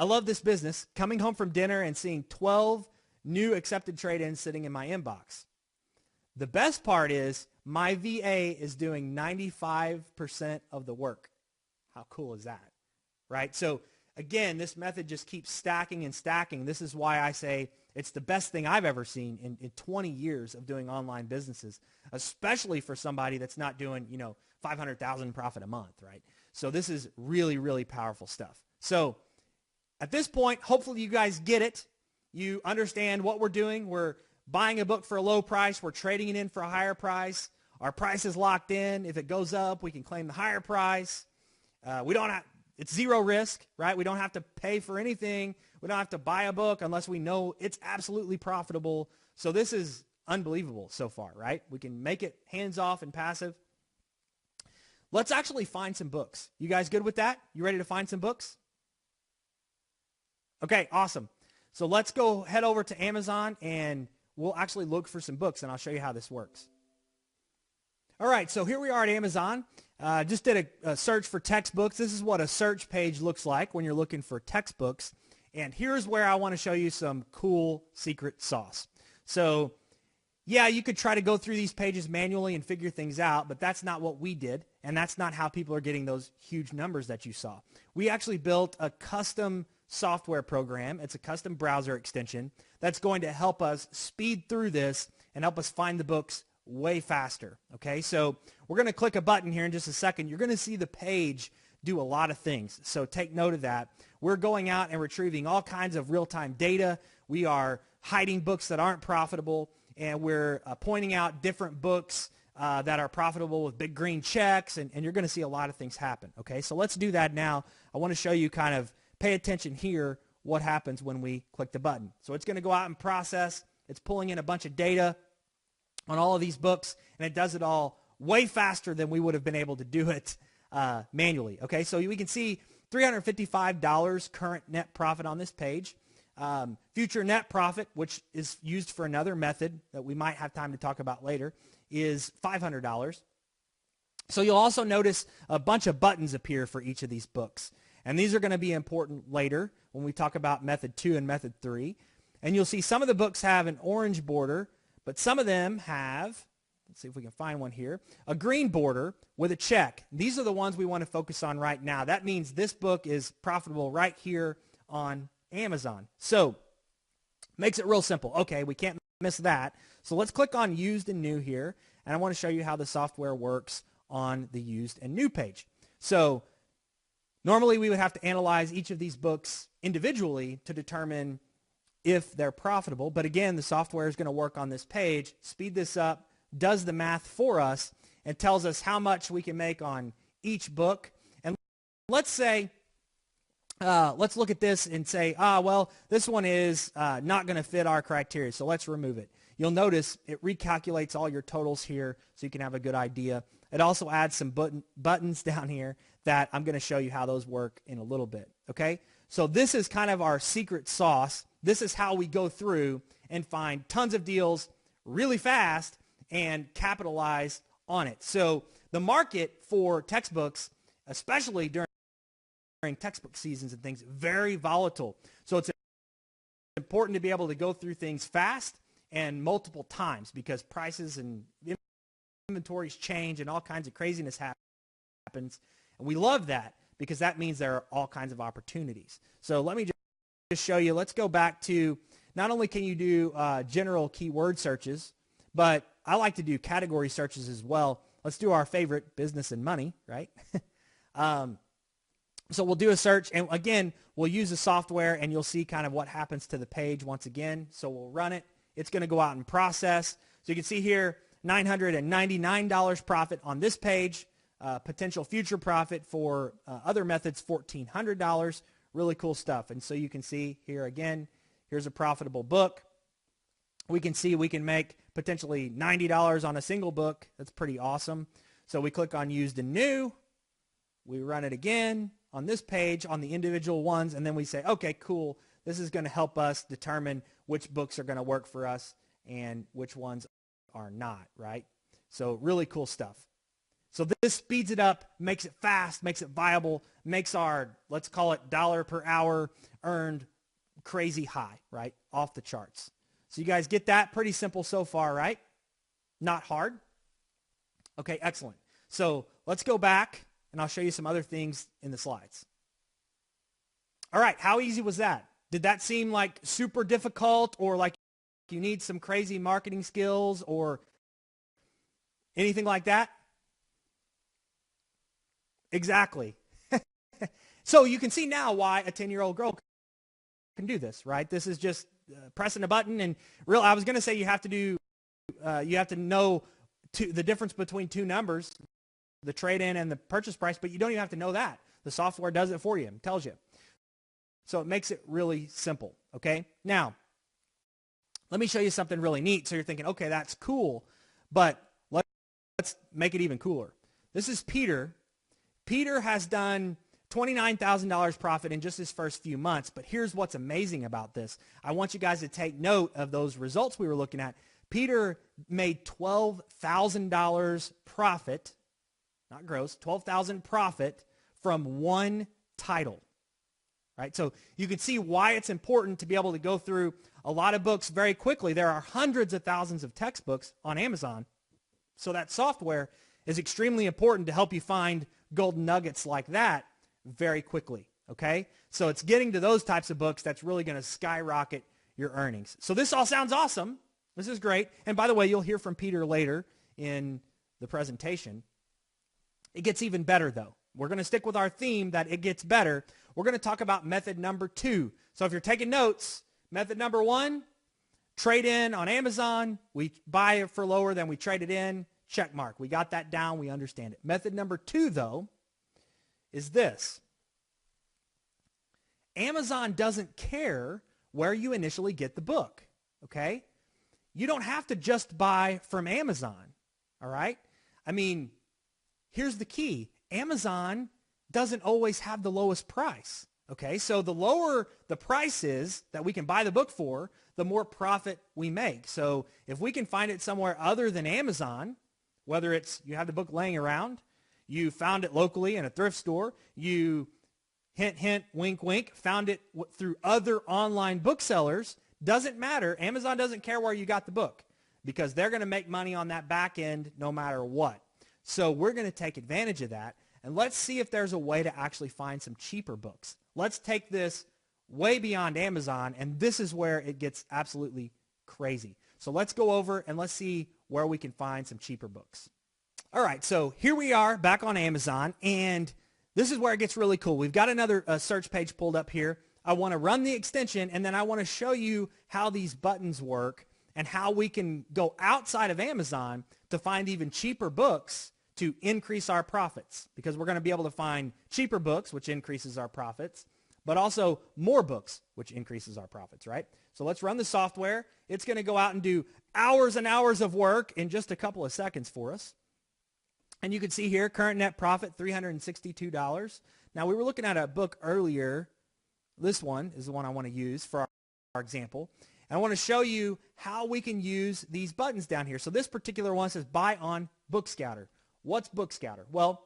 love this business. Coming home from dinner and seeing 12 new accepted trade-ins sitting in my inbox. The best part is my VA is doing 95% of the work. How cool is that? Right? So again, this method just keeps stacking and stacking. This is why I say it's the best thing I've ever seen in 20 years of doing online businesses, especially for somebody that's not doing, 500,000 profit a month, right? So this is really, really powerful stuff. So at this point, hopefully you guys get it. You understand what we're doing. We're buying a book for a low price. We're trading it in for a higher price. Our price is locked in. If it goes up, we can claim the higher price. It's zero risk, right? We don't have to pay for anything. We don't have to buy a book unless we know it's absolutely profitable. So this is unbelievable so far, right? We can make it hands-off and passive. Let's actually find some books. You guys good with that? You ready to find some books? Okay, awesome. So let's go head over to Amazon and we'll actually look for some books, and I'll show you how this works. All right, so here we are at Amazon. Just did a search for textbooks. This is what a search page looks like when you're looking for textbooks. And here's where I want to show you some cool secret sauce. So yeah, you could try to go through these pages manually and figure things out, but that's not what we did, and that's not how people are getting those huge numbers that you saw. We actually built a custom software program. It's a custom browser extension that's going to help us speed through this and help us find the books way faster. Okay, so we're going to click a button here in just a second. You're going to see the page do a lot of things, so take note of that. We're going out and retrieving all kinds of real-time data. We are hiding books that aren't profitable, and we're pointing out different books that are profitable with big green checks, and you're going to see a lot of things happen. Okay, so let's do that now. I want to show you kind of, pay attention here, what happens when we click the button. So it's going to go out and process. It's pulling in a bunch of data on all of these books, and it does it all way faster than we would have been able to do it manually. Okay, so we can see $355 current net profit on this page. Future net profit, which is used for another method that we might have time to talk about later, is $500. So you'll also notice a bunch of buttons appear for each of these books. And these are going to be important later when we talk about method 2 and method 3. And you'll see some of the books have an orange border, but some of them have, let's see if we can find one here, a green border with a check. These are the ones we want to focus on right now. That means this book is profitable right here on Amazon. So makes it real simple. Okay, we can't miss that. So let's click on used and new here, and I want to show you how the software works on the used and new page. So normally we would have to analyze each of these books individually to determine if they're profitable. But again, the software is going to work on this page, speed this up, does the math for us and tells us how much we can make on each book. And let's say, let's look at this and say, well, this one is not going to fit our criteria, so let's remove it. You'll notice it recalculates all your totals here so you can have a good idea. It also adds some buttons down here that I'm going to show you how those work in a little bit, okay? So this is kind of our secret sauce. This is how we go through and find tons of deals really fast and capitalize on it. So the market for textbooks, especially during textbook seasons and things, very volatile. So it's important to be able to go through things fast and multiple times because prices and inventories change and all kinds of craziness happens. And we love that because that means there are all kinds of opportunities. So let me just show you. Let's go back to, not only can you do general keyword searches, but I like to do category searches as well. Let's do our favorite, business and money, right? So we'll do a search, and again, we'll use the software, and you'll see kind of what happens to the page once again. So we'll run it. It's going to go out and process. So you can see here, $999 profit on this page. Potential future profit for other methods, $1,400. Really cool stuff. And so you can see here again, here's a profitable book. We can see we can make potentially $90 on a single book. That's pretty awesome. So we click on used and new. We run it again on this page on the individual ones, and then we say, okay, cool. This is going to help us determine which books are going to work for us and which ones are not, right? So really cool stuff. So this speeds it up, makes it fast, makes it viable, makes our, let's call it dollar per hour earned crazy high, right? Off the charts. So you guys get that? Pretty simple so far, right? Not hard. Okay, excellent. So let's go back, and I'll show you some other things in the slides. All right, how easy was that? Did that seem like super difficult or like you need some crazy marketing skills or anything like that? Exactly. So you can see now why a 10-year-old girl can do this, right? This is just pressing a button, and I was going to say you have to do, you have to know the difference between two numbers, the trade-in and the purchase price, but you don't even have to know that. The software does it for you and tells you. So it makes it really simple, okay? Now, let me show you something really neat. So you're thinking, okay, that's cool, but let's make it even cooler. This is Peter. Peter has done $29,000 profit in just his first few months, but here's what's amazing about this. I want you guys to take note of those results we were looking at. Peter made $12,000 profit, not gross, $12,000 profit from one title, right? So you can see why it's important to be able to go through a lot of books very quickly. There are hundreds of thousands of textbooks on Amazon, so that software is extremely important to help you find golden nuggets like that very quickly, okay? So it's getting to those types of books that's really going to skyrocket your earnings. So this all sounds awesome. This is great. And by the way, you'll hear from Peter later in the presentation. It gets even better, though. We're going to stick with our theme that it gets better. We're going to talk about method number 2. So if you're taking notes, method number 1, trade in on Amazon. We buy it for lower than we trade it in. Check mark. We got that down. We understand it. Method number 2, though, is this. Amazon doesn't care where you initially get the book, okay? You don't have to just buy from Amazon, all right? I mean, here's the key. Amazon doesn't always have the lowest price, okay? So the lower the price is that we can buy the book for, the more profit we make. So if we can find it somewhere other than Amazon, whether it's you have the book laying around, you found it locally in a thrift store, you hint, hint, wink, wink, found it through other online booksellers, doesn't matter. Amazon doesn't care where you got the book because they're going to make money on that back end no matter what. So we're going to take advantage of that, and let's see if there's a way to actually find some cheaper books. Let's take this way beyond Amazon, and this is where it gets absolutely crazy. So let's go over and let's see where we can find some cheaper books. All right, so here we are back on Amazon, and this is where it gets really cool. We've got another search page pulled up here. I want to run the extension, and then I want to show you how these buttons work and how we can go outside of Amazon to find even cheaper books to increase our profits, because we're going to be able to find cheaper books, which increases our profits, but also more books, which increases our profits, right? So let's run the software. It's going to go out and do hours and hours of work in just a couple of seconds for us. And you can see here, current net profit, $362. Now, we were looking at a book earlier. This one is the one I want to use for our example. And I want to show you how we can use these buttons down here. So this particular one says buy on BookScouter. What's BookScouter? Well,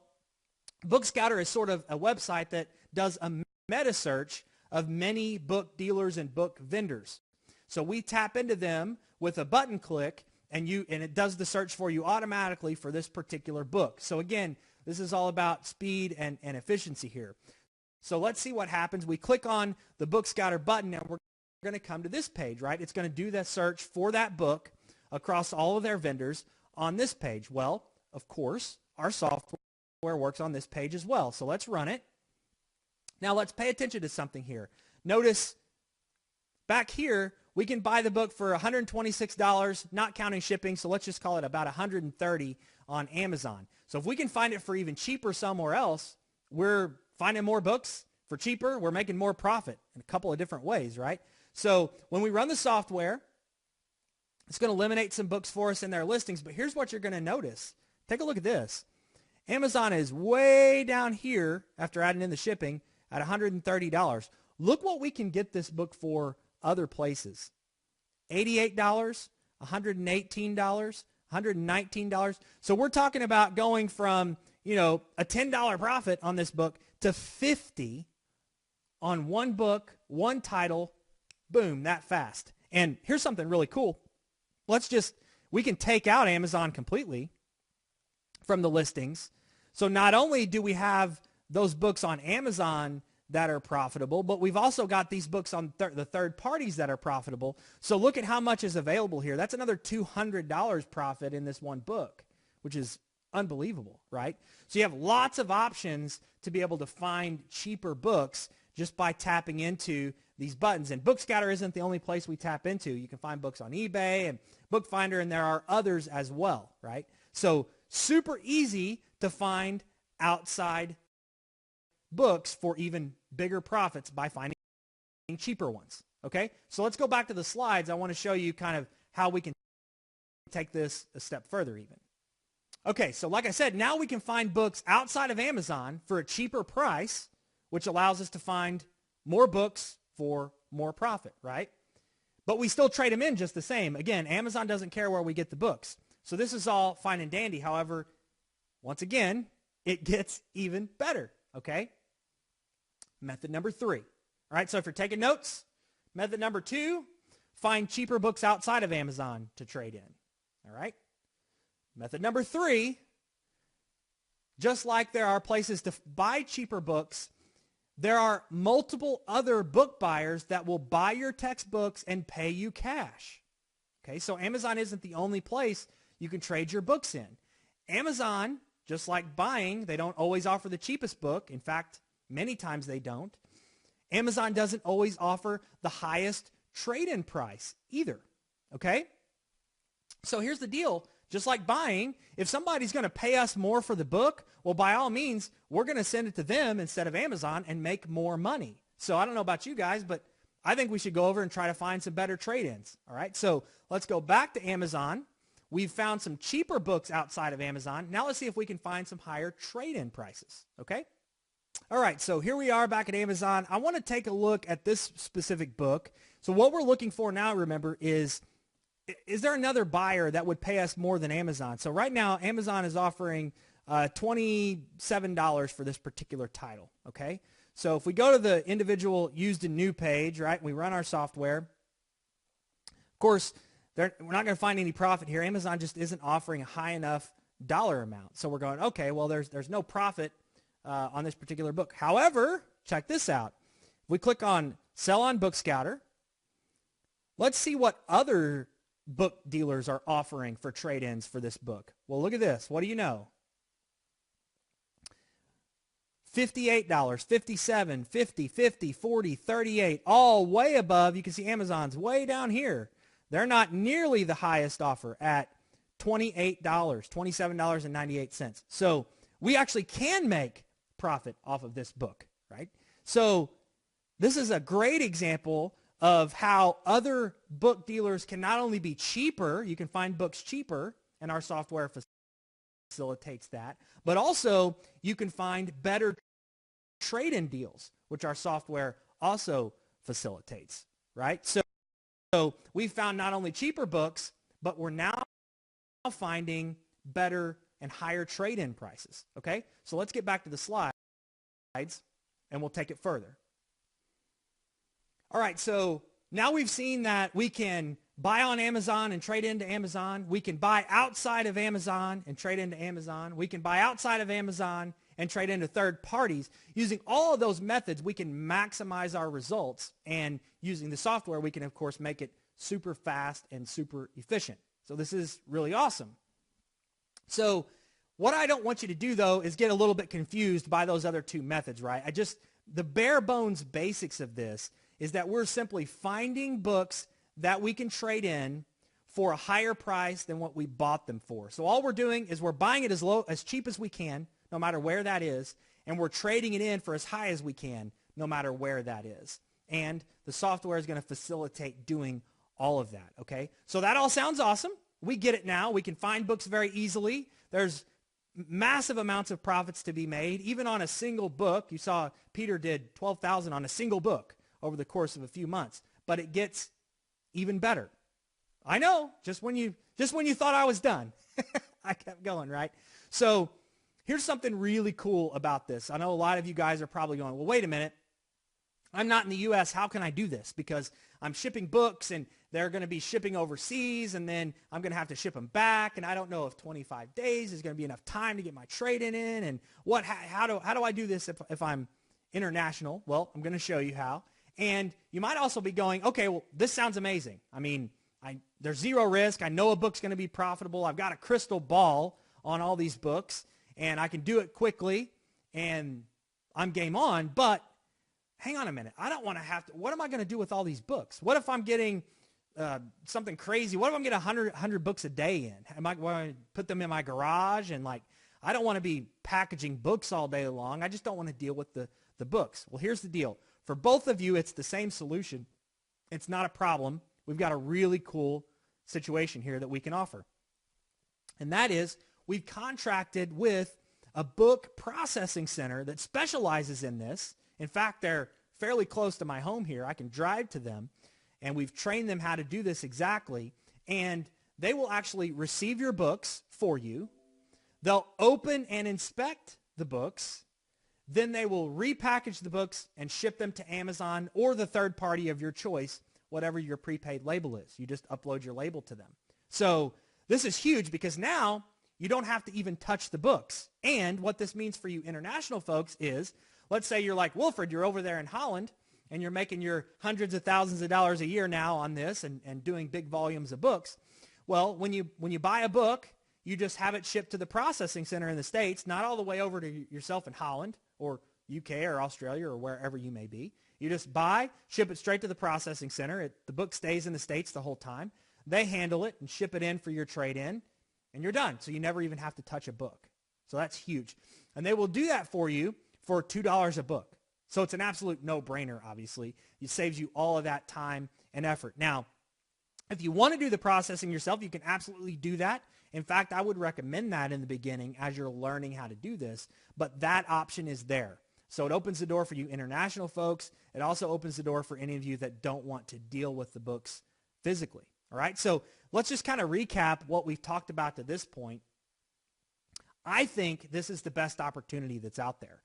BookScouter is sort of a website that does a meta search of many book dealers and book vendors. So we tap into them with a button click, and it does the search for you automatically for this particular book. So again, this is all about speed and efficiency here. So let's see what happens. We click on the BookScouter button, and we're going to come to this page, right? It's going to do that search for that book across all of their vendors on this page. Well, of course, our software works on this page as well. So let's run it. Now let's pay attention to something here. Notice back here, we can buy the book for $126, not counting shipping, so let's just call it about $130 on Amazon. So if we can find it for even cheaper somewhere else, we're finding more books for cheaper. We're making more profit in a couple of different ways, right? So when we run the software, it's going to eliminate some books for us in their listings, but here's what you're going to notice. Take a look at this. Amazon is way down here after adding in the shipping at $130. Look what we can get this book for other places. $88, $118, $119. So we're talking about going from, a $10 profit on this book to $50 on one book, one title, boom, that fast. And here's something really cool. We can take out Amazon completely from the listings. So not only do we have those books on Amazon that are profitable, but we've also got these books on the third parties that are profitable. So look at how much is available here. That's another $200 profit in this one book, which is unbelievable, right? So you have lots of options to be able to find cheaper books just by tapping into these buttons. And BookScouter isn't the only place we tap into. You can find books on eBay and BookFinder, and there are others as well, right? So super easy to find outside books for even bigger profits by finding cheaper ones, okay? So let's go back to the slides. I want to show you kind of how we can take this a step further even. Okay, so like I said, now we can find books outside of Amazon for a cheaper price, which allows us to find more books for more profit, right? But we still trade them in just the same. Again, Amazon doesn't care where we get the books. So this is all fine and dandy. However, once again, it gets even better, okay? Method number 3. All right, so if you're taking notes, method number 2, find cheaper books outside of Amazon to trade in. All right? Method number 3, just like there are places to buy cheaper books, there are multiple other book buyers that will buy your textbooks and pay you cash. Okay, so Amazon isn't the only place you can trade your books in. Amazon, just like buying, they don't always offer the cheapest book. In fact, many times they don't. Amazon doesn't always offer the highest trade-in price either, okay? So here's the deal. Just like buying, if somebody's going to pay us more for the book, well, by all means, we're going to send it to them instead of Amazon and make more money. So I don't know about you guys, but I think we should go over and try to find some better trade-ins, all right? So let's go back to Amazon. We've found some cheaper books outside of Amazon. Now let's see if we can find some higher trade-in prices, okay? All right, so here we are back at Amazon. I want to take a look at this specific book. So what we're looking for now, remember, is there another buyer that would pay us more than Amazon? So right now, Amazon is offering $27 for this particular title, okay? So if we go to the individual used and new page, right, and we run our software, of course, we're not going to find any profit here. Amazon just isn't offering a high enough dollar amount. So we're going, okay, well, there's no profit on this particular book. However, check this out. If we click on Sell on BookScouter, let's see what other book dealers are offering for trade-ins for this book. Well, look at this. What do you know? $58, $57, $50, $50, $40, $38, all way above. You can see Amazon's way down here. They're not nearly the highest offer at $28, $27.98. So we actually can make profit off of this book, right? So this is a great example of how other book dealers can not only be cheaper, you can find books cheaper, and our software facilitates that, but also you can find better trade-in deals, which our software also facilitates, right? So we found not only cheaper books, but we're now finding better and higher trade-in prices, okay? So let's get back to the slides, and we'll take it further. All right, so now we've seen that we can buy on Amazon and trade into Amazon. We can buy outside of Amazon and trade into Amazon. We can buy outside of Amazon and trade into third parties. Using all of those methods, we can maximize our results. And using the software, we can, of course, make it super fast and super efficient. So this is really awesome. So what I don't want you to do, though, is get a little bit confused by those other two methods, right? The bare bones basics of this is that we're simply finding books that we can trade in for a higher price than what we bought them for. So all we're doing is we're buying it as cheap as we can, no matter where that is, and we're trading it in for as high as we can, no matter where that is. And the software is going to facilitate doing all of that, okay? So that all sounds awesome. We get it now. We can find books very easily. There's massive amounts of profits to be made, even on a single book. You saw Peter did $12,000 on a single book over the course of a few months, but it gets even better. I know, just when you thought I was done, I kept going, right? So here's something really cool about this. I know a lot of you guys are probably going, well, wait a minute. I'm not in the U.S. How can I do this? Because I'm shipping books, and they're going to be shipping overseas, and then I'm going to have to ship them back, and I don't know if 25 days is going to be enough time to get my trade-in in, and how do I do this if I'm international? Well, I'm going to show you how. And you might also be going, okay, well, this sounds amazing. I mean, there's zero risk. I know a book's going to be profitable. I've got a crystal ball on all these books, and I can do it quickly, and I'm game on. But hang on a minute. I don't want to have to. What am I going to do with all these books? What if I'm getting something crazy? What if I'm getting 100 books a day in? Am I going to put them in my garage? And I don't want to be packaging books all day long. I just don't want to deal with the books. Well, here's the deal. For both of you, it's the same solution. It's not a problem. We've got a really cool situation here that we can offer. And that is, we've contracted with a book processing center that specializes in this. In fact, they're fairly close to my home here. I can drive to them, and we've trained them how to do this exactly. And they will actually receive your books for you. They'll open and inspect the books. Then they will repackage the books and ship them to Amazon or the third party of your choice, whatever your prepaid label is. You just upload your label to them. So this is huge because now you don't have to even touch the books. And what this means for you international folks is, let's say you're like Wilfred, you're over there in Holland, and you're making your hundreds of thousands of dollars a year now on this and doing big volumes of books. Well, when you buy a book, you just have it shipped to the processing center in the States, not all the way over to yourself in Holland or UK or Australia or wherever you may be. You just buy, ship it straight to the processing center. The book stays in the States the whole time. They handle it and ship it in for your trade-in, and you're done. So you never even have to touch a book. So that's huge. And they will do that for you for $2 a book. So it's an absolute no-brainer, obviously. It saves you all of that time and effort. Now, if you want to do the processing yourself, you can absolutely do that. In fact, I would recommend that in the beginning as you're learning how to do this, but that option is there. So it opens the door for you international folks. It also opens the door for any of you that don't want to deal with the books physically. All right, so let's just kind of recap what we've talked about to this point. I think this is the best opportunity that's out there.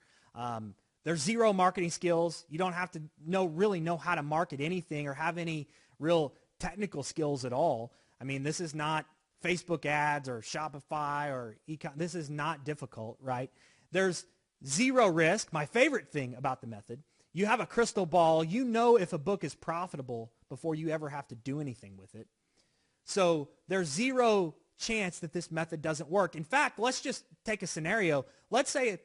There's zero marketing skills. You don't have to really know how to market anything or have any real technical skills at all. I mean, this is not Facebook ads or Shopify or this is not difficult, right? There's zero risk. My favorite thing about the method, you have a crystal ball. You know if a book is profitable before you ever have to do anything with it. So there's zero chance that this method doesn't work. In fact, let's just take a scenario. Let's say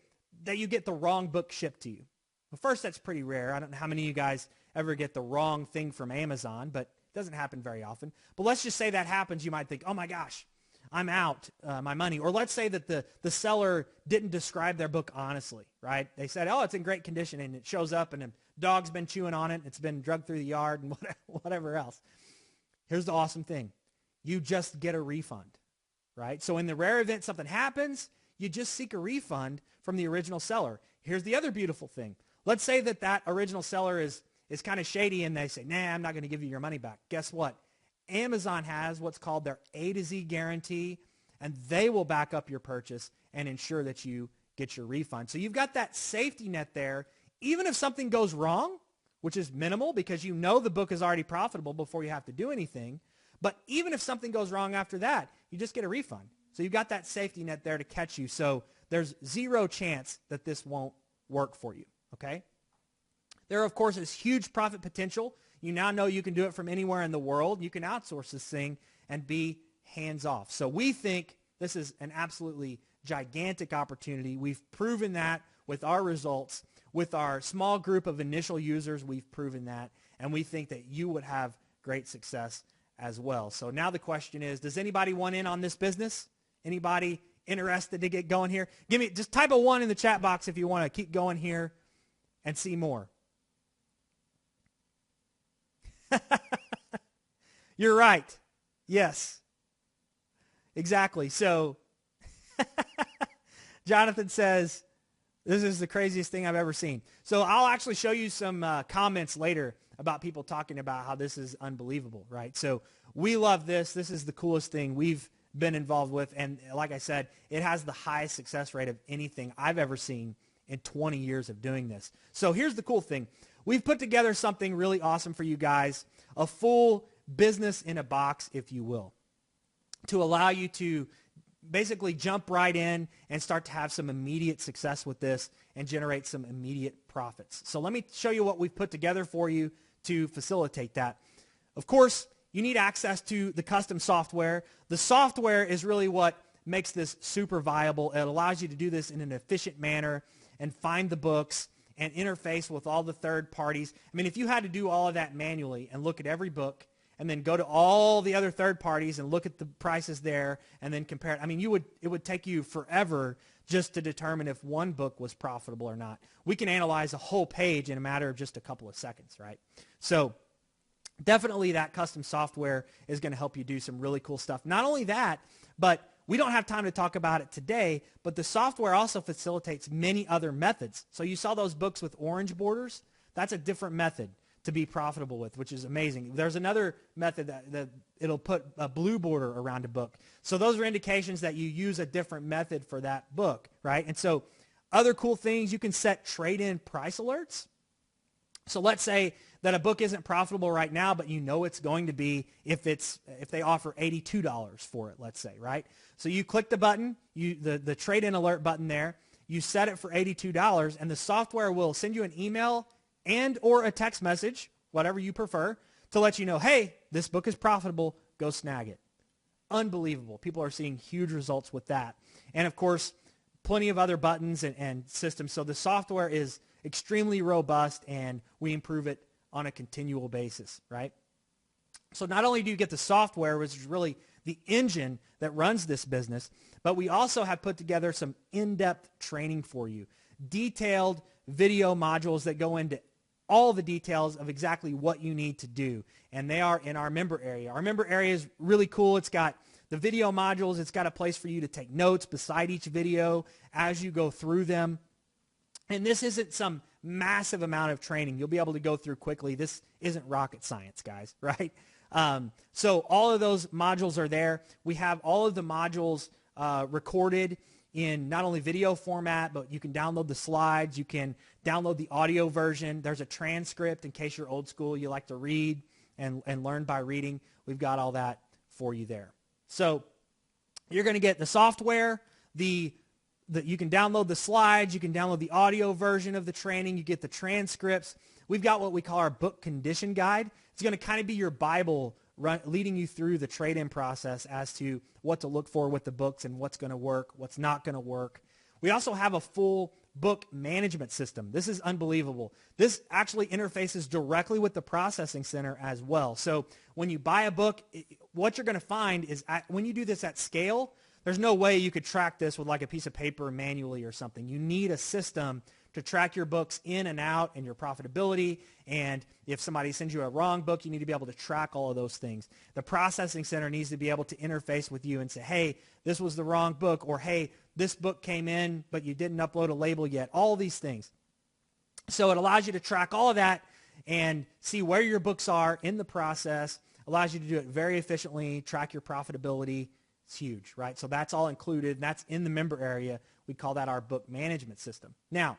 that you get the wrong book shipped to you. Well, first, that's pretty rare. I don't know how many of you guys ever get the wrong thing from Amazon, but Doesn't happen very often. But let's just say that happens. You might think, oh my gosh, I'm out my money. Or let's say that the seller didn't describe their book honestly, right? They said, oh, it's in great condition, and it shows up, and a dog's been chewing on it, it's been drugged through the yard, and whatever else. Here's the awesome thing. You just get a refund, right? So in the rare event something happens, you just seek a refund from the original seller. Here's the other beautiful thing. Let's say that original seller is kind of shady, and they say, nah, I'm not going to give you your money back. Guess what? Amazon has what's called their A to Z guarantee, and they will back up your purchase and ensure that you get your refund. So you've got that safety net there. Even if something goes wrong, which is minimal because you know the book is already profitable before you have to do anything, but even if something goes wrong after that, you just get a refund. So you've got that safety net there to catch you. So there's zero chance that this won't work for you, okay? There, of course, is huge profit potential. You now know you can do it from anywhere in the world. You can outsource this thing and be hands-off. So we think this is an absolutely gigantic opportunity. We've proven that with our results. With our small group of initial users, we've proven that. And we think that you would have great success as well. So now the question is, does anybody want in on this business? Anybody interested to get going here? Just type a 1 in the chat box if you want to keep going here and see more. You're right. Yes. Exactly. So Jonathan says, this is the craziest thing I've ever seen. So I'll actually show you some comments later about people talking about how this is unbelievable, right? So we love this. This is the coolest thing we've been involved with. And like I said, it has the highest success rate of anything I've ever seen in 20 years of doing this. So here's the cool thing. We've put together something really awesome for you guys, a full business in a box, if you will, to allow you to basically jump right in and start to have some immediate success with this and generate some immediate profits. So let me show you what we've put together for you to facilitate that. Of course, you need access to the custom software. The software is really what makes this super viable. It allows you to do this in an efficient manner and find the books and interface with all the third parties. I mean, if you had to do all of that manually and look at every book and then go to all the other third parties and look at the prices there and then compare it, I mean, it would take you forever just to determine if one book was profitable or not. We can analyze a whole page in a matter of just a couple of seconds, right? So definitely that custom software is going to help you do some really cool stuff. Not only that, but we don't have time to talk about it today, but the software also facilitates many other methods. So you saw those books with orange borders? That's a different method to be profitable with, which is amazing. There's another method that it'll put a blue border around a book. So those are indications that you use a different method for that book, right? And so other cool things, you can set trade-in price alerts. So let's say that a book isn't profitable right now, but you know it's going to be if they offer $82 for it, let's say, right? So you click the button, the trade-in alert button there, you set it for $82, and the software will send you an email and or a text message, whatever you prefer, to let you know, hey, this book is profitable, go snag it. Unbelievable. People are seeing huge results with that. And of course, plenty of other buttons and systems. So the software is extremely robust, and we improve it on a continual basis, right? So not only do you get the software, which is really the engine that runs this business, but we also have put together some in-depth training for you, detailed video modules that go into all the details of exactly what you need to do, and they are in our member area. Our member area is really cool. It's got the video modules. It's got a place for you to take notes beside each video as you go through them. And this isn't some massive amount of training you'll be able to go through quickly. This isn't rocket science, guys, right? So all of those modules are there. We have all of the modules recorded in not only video format, but you can download the slides. You can download the audio version. There's a transcript in case you're old school, you like to read and learn by reading. We've got all that for you there. So you're going to get the software, you can download the slides, you can download the audio version of the training, you get the transcripts. We've got what we call our book condition guide. It's going to kind of be your Bible leading you through the trade-in process as to what to look for with the books and what's going to work, what's not going to work. We also have a full book management system. This is unbelievable. This actually interfaces directly with the processing center as well. So when you buy a book, what you're going to find is when you do this at scale, there's no way you could track this with like a piece of paper manually or something. You need a system to track your books in and out and your profitability. And if somebody sends you a wrong book, you need to be able to track all of those things. The processing center needs to be able to interface with you and say, hey, this was the wrong book, or hey, this book came in, but you didn't upload a label yet. All these things. So it allows you to track all of that and see where your books are in the process. Allows you to do it very efficiently, track your profitability. It's huge, right? So that's all included. And that's in the member area. We call that our book management system. Now,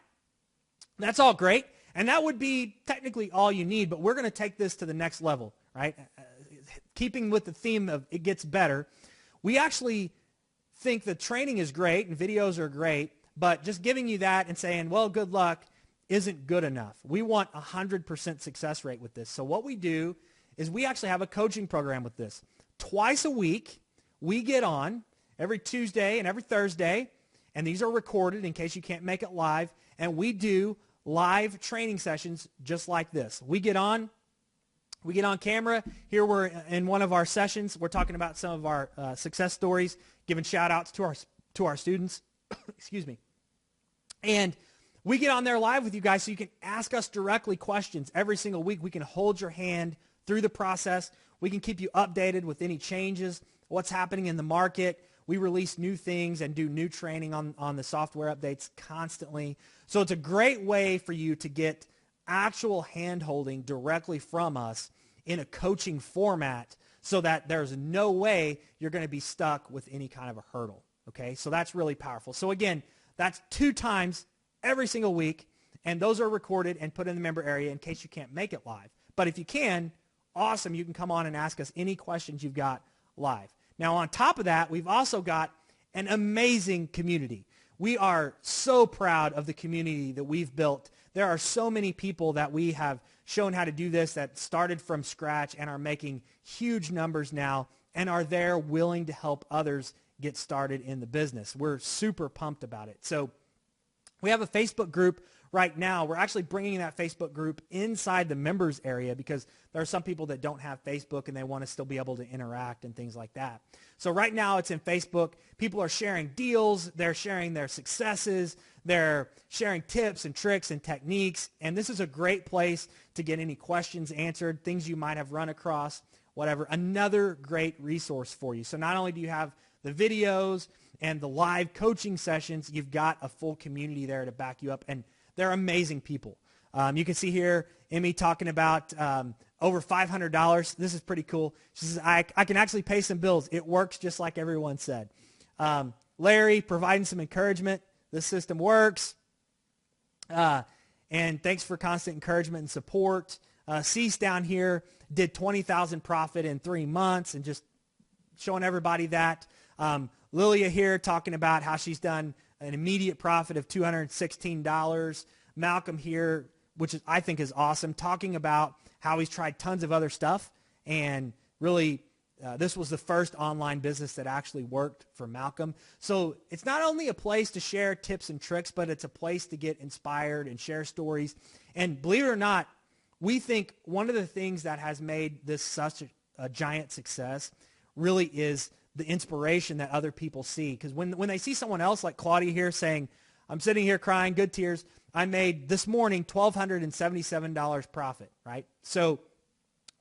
that's all great, and that would be technically all you need, but we're going to take this to the next level, right? Keeping with the theme of it gets better, we actually think the training is great and videos are great, but just giving you that and saying, well, good luck, isn't good enough. We want 100% success rate with this. So what we do is we actually have a coaching program with this. Twice a week, we get on every Tuesday and every Thursday, and these are recorded in case you can't make it live, and we do live training sessions just like this. We get on camera. Here we're in one of our sessions. We're talking about some of our success stories, giving shout-outs to our students. Excuse me. And we get on there live with you guys so you can ask us directly questions every single week. We can hold your hand through the process. We can keep you updated with any changes, what's happening in the market. We release new things and do new training on the software updates constantly. So it's a great way for you to get actual hand-holding directly from us in a coaching format so that there's no way you're going to be stuck with any kind of a hurdle. Okay, so that's really powerful. So again, that's 2 times every single week, and those are recorded and put in the member area in case you can't make it live. But if you can, awesome, you can come on and ask us any questions you've got live. Now, on top of that, we've also got an amazing community. We are so proud of the community that we've built. There are so many people that we have shown how to do this that started from scratch and are making huge numbers now and are there willing to help others get started in the business. We're super pumped about it. So we have a Facebook group right now. We're actually bringing that Facebook group inside the members area because there are some people that don't have Facebook and they want to still be able to interact and things like that. So right now it's in Facebook. People are sharing deals. They're sharing their successes. They're sharing tips and tricks and techniques. And this is a great place to get any questions answered, things you might have run across, whatever. Another great resource for you. So not only do you have the videos and the live coaching sessions, you've got a full community there to back you up. And they're amazing people. You can see here Emmy talking about over $500. This is pretty cool. She says, I can actually pay some bills. It works just like everyone said. Larry providing some encouragement. This system works. And thanks for constant encouragement and support. Cease down here did $20,000 profit in 3 months and just showing everybody that. Lilia here talking about how she's done an immediate profit of $216. Malcolm here, which I think is awesome, talking about how he's tried tons of other stuff. And really, this was the first online business that actually worked for Malcolm. So it's not only a place to share tips and tricks, but it's a place to get inspired and share stories. And believe it or not, we think one of the things that has made this such a giant success really is the inspiration that other people see. Because when they see someone else like Claudia here saying, I'm sitting here crying, good tears, I made this morning $1,277 profit, right? So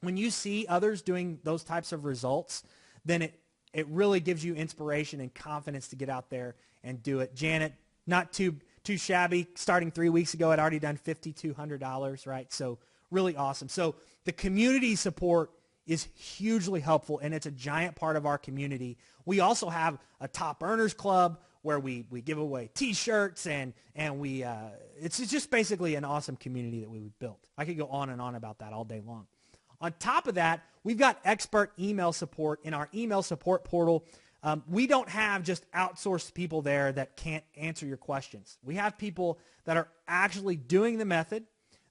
when you see others doing those types of results, then it really gives you inspiration and confidence to get out there and do it. Janet, not too shabby. Starting 3 weeks ago, I'd already done $5,200, right? So really awesome. So the community support is hugely helpful, and it's a giant part of our community. We also have a top earners club where we give away T-shirts, and we it's just basically an awesome community that we've built. I could go on and on about that all day long. On top of that, we've got expert email support in our email support portal. We don't have just outsourced people there that can't answer your questions. We have people that are actually doing the method,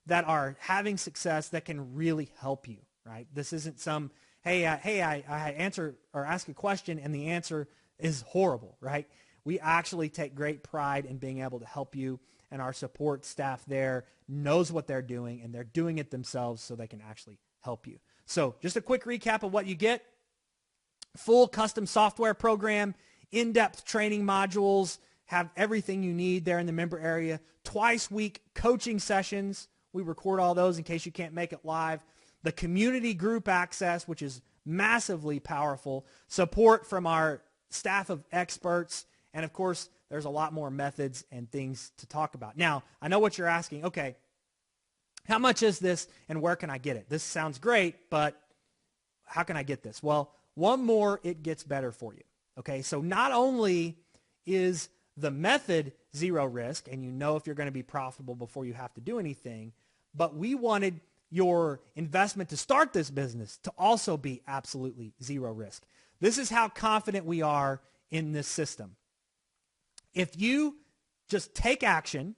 that are having success, that can really help you. Right? This isn't some, I answer or ask a question and the answer is horrible, right? We actually take great pride in being able to help you and our support staff there knows what they're doing, and they're doing it themselves so they can actually help you. So just a quick recap of what you get. Full custom software program, in-depth training modules, have everything you need there in the member area. Twice week coaching sessions. We record all those in case you can't make it live. The community group access, which is massively powerful. Support from our staff of experts. And of course, there's a lot more methods and things to talk about. Now, I know what you're asking. Okay, how much is this and where can I get it? This sounds great, but how can I get this? Well, one more, it gets better for you. Okay, so not only is the method zero risk, and you know if you're going to be profitable before you have to do anything, but we wanted your investment to start this business to also be absolutely zero risk. This is how confident we are in this system. If you just take action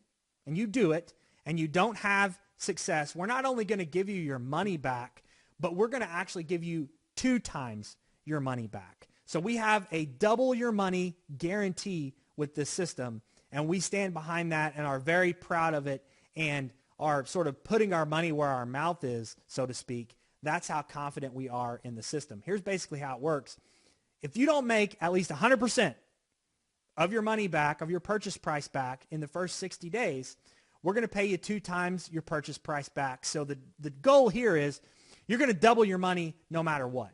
and you do it and you don't have success, we're not only going to give you your money back, but we're going to actually give you 2 times your money back. So we have a double your money guarantee with this system, and we stand behind that and are very proud of it and are sort of putting our money where our mouth is, so to speak. That's how confident we are in the system. Here's basically how it works. If you don't make at least 100% of your money back, of your purchase price back in the first 60 days, we're going to pay you 2 times your purchase price back. So the goal here is you're going to double your money no matter what.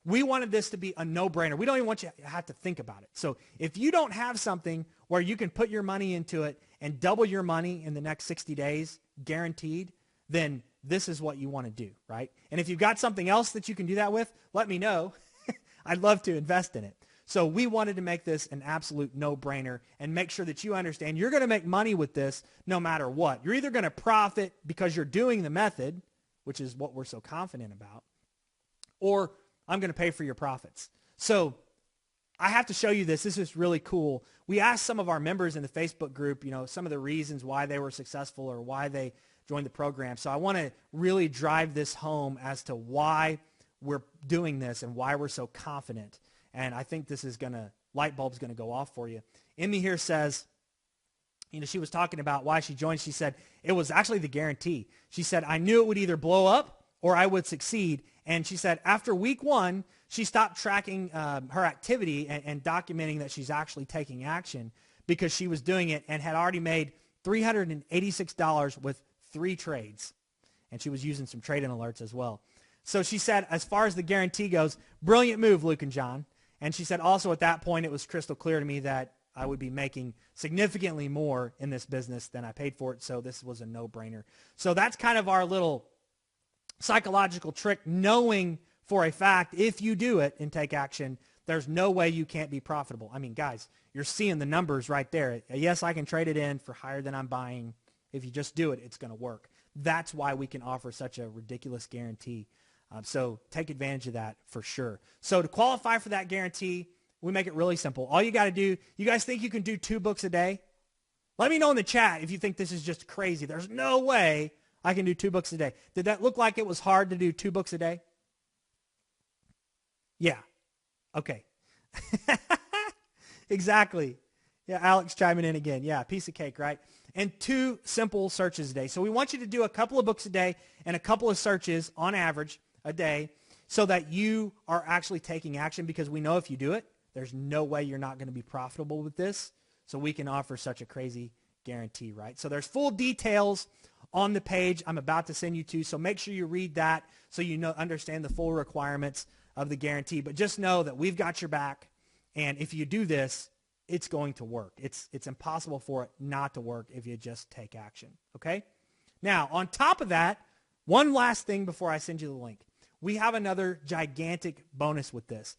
We wanted this to be a no-brainer. We don't even want you to have to think about it. So if you don't have something where you can put your money into it and double your money in the next 60 days, guaranteed, then this is what you want to do, right? And if you've got something else that you can do that with, let me know. I'd love to invest in it. So we wanted to make this an absolute no-brainer and make sure that you understand you're going to make money with this no matter what. You're either going to profit because you're doing the method, which is what we're so confident about, or I'm going to pay for your profits. So I have to show you this. This is really cool. We asked some of our members in the Facebook group, some of the reasons why they were successful or why they joined the program. So I want to really drive this home as to why we're doing this and why we're so confident. And I think this is light bulb's going to go off for you. Emmy here says, she was talking about why she joined. She said, it was actually the guarantee. She said, I knew it would either blow up or I would succeed. And she said after week 1, she stopped tracking her activity and documenting that she's actually taking action because she was doing it and had already made $386 with 3 trades. And she was using some trading alerts as well. So she said, as far as the guarantee goes, brilliant move, Luke and John. And she said also at that point, it was crystal clear to me that I would be making significantly more in this business than I paid for it. So this was a no-brainer. So that's kind of our little psychological trick, knowing for a fact if you do it and take action, there's no way you can't be profitable. I mean, guys, you're seeing the numbers right there. Yes, I can trade it in for higher than I'm buying. If you just do it, it's going to work. That's why we can offer such a ridiculous guarantee. So take advantage of that for sure. So to qualify for that guarantee, we make it really simple. All you got to do, you guys think you can do 2 books a day? Let me know in the chat if you think this is just crazy. There's no way I can do 2 books a day. Did that look like it was hard to do 2 books a day? Yeah. Okay. Exactly. Yeah, Alex chiming in again. Yeah, piece of cake, right? And 2 simple searches a day. So we want you to do a couple of books a day and a couple of searches on average a day so that you are actually taking action, because we know if you do it, there's no way you're not going to be profitable with this. So we can offer such a crazy guarantee, right? So there's full details on the page I'm about to send you to. So make sure you read that so you understand the full requirements of the guarantee. But just know that we've got your back. And if you do this, it's going to work. It's impossible for it not to work if you just take action. Okay? Now, on top of that, one last thing before I send you the link. We have another gigantic bonus with this.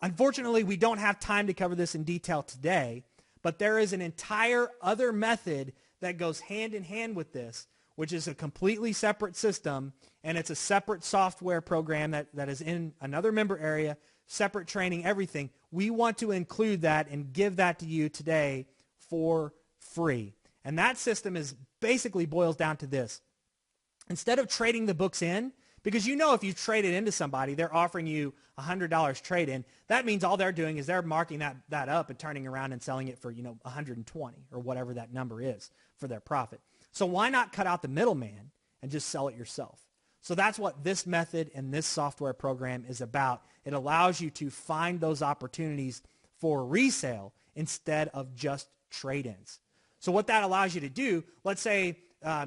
Unfortunately, we don't have time to cover this in detail today, but there is an entire other method that goes hand in hand with this, which is a completely separate system, and it's a separate software program that is in another member area, separate training, everything. We want to include that and give that to you today for free. And that system is basically boils down to this. Instead of trading the books in, Because you know if you trade it into somebody, they're offering you $100 trade-in. That means all they're doing is they're marking that up and turning around and selling it for, 120 or whatever that number is for their profit. So why not cut out the middleman and just sell it yourself? So that's what this method and this software program is about. It allows you to find those opportunities for resale instead of just trade-ins. So what that allows you to do, let's say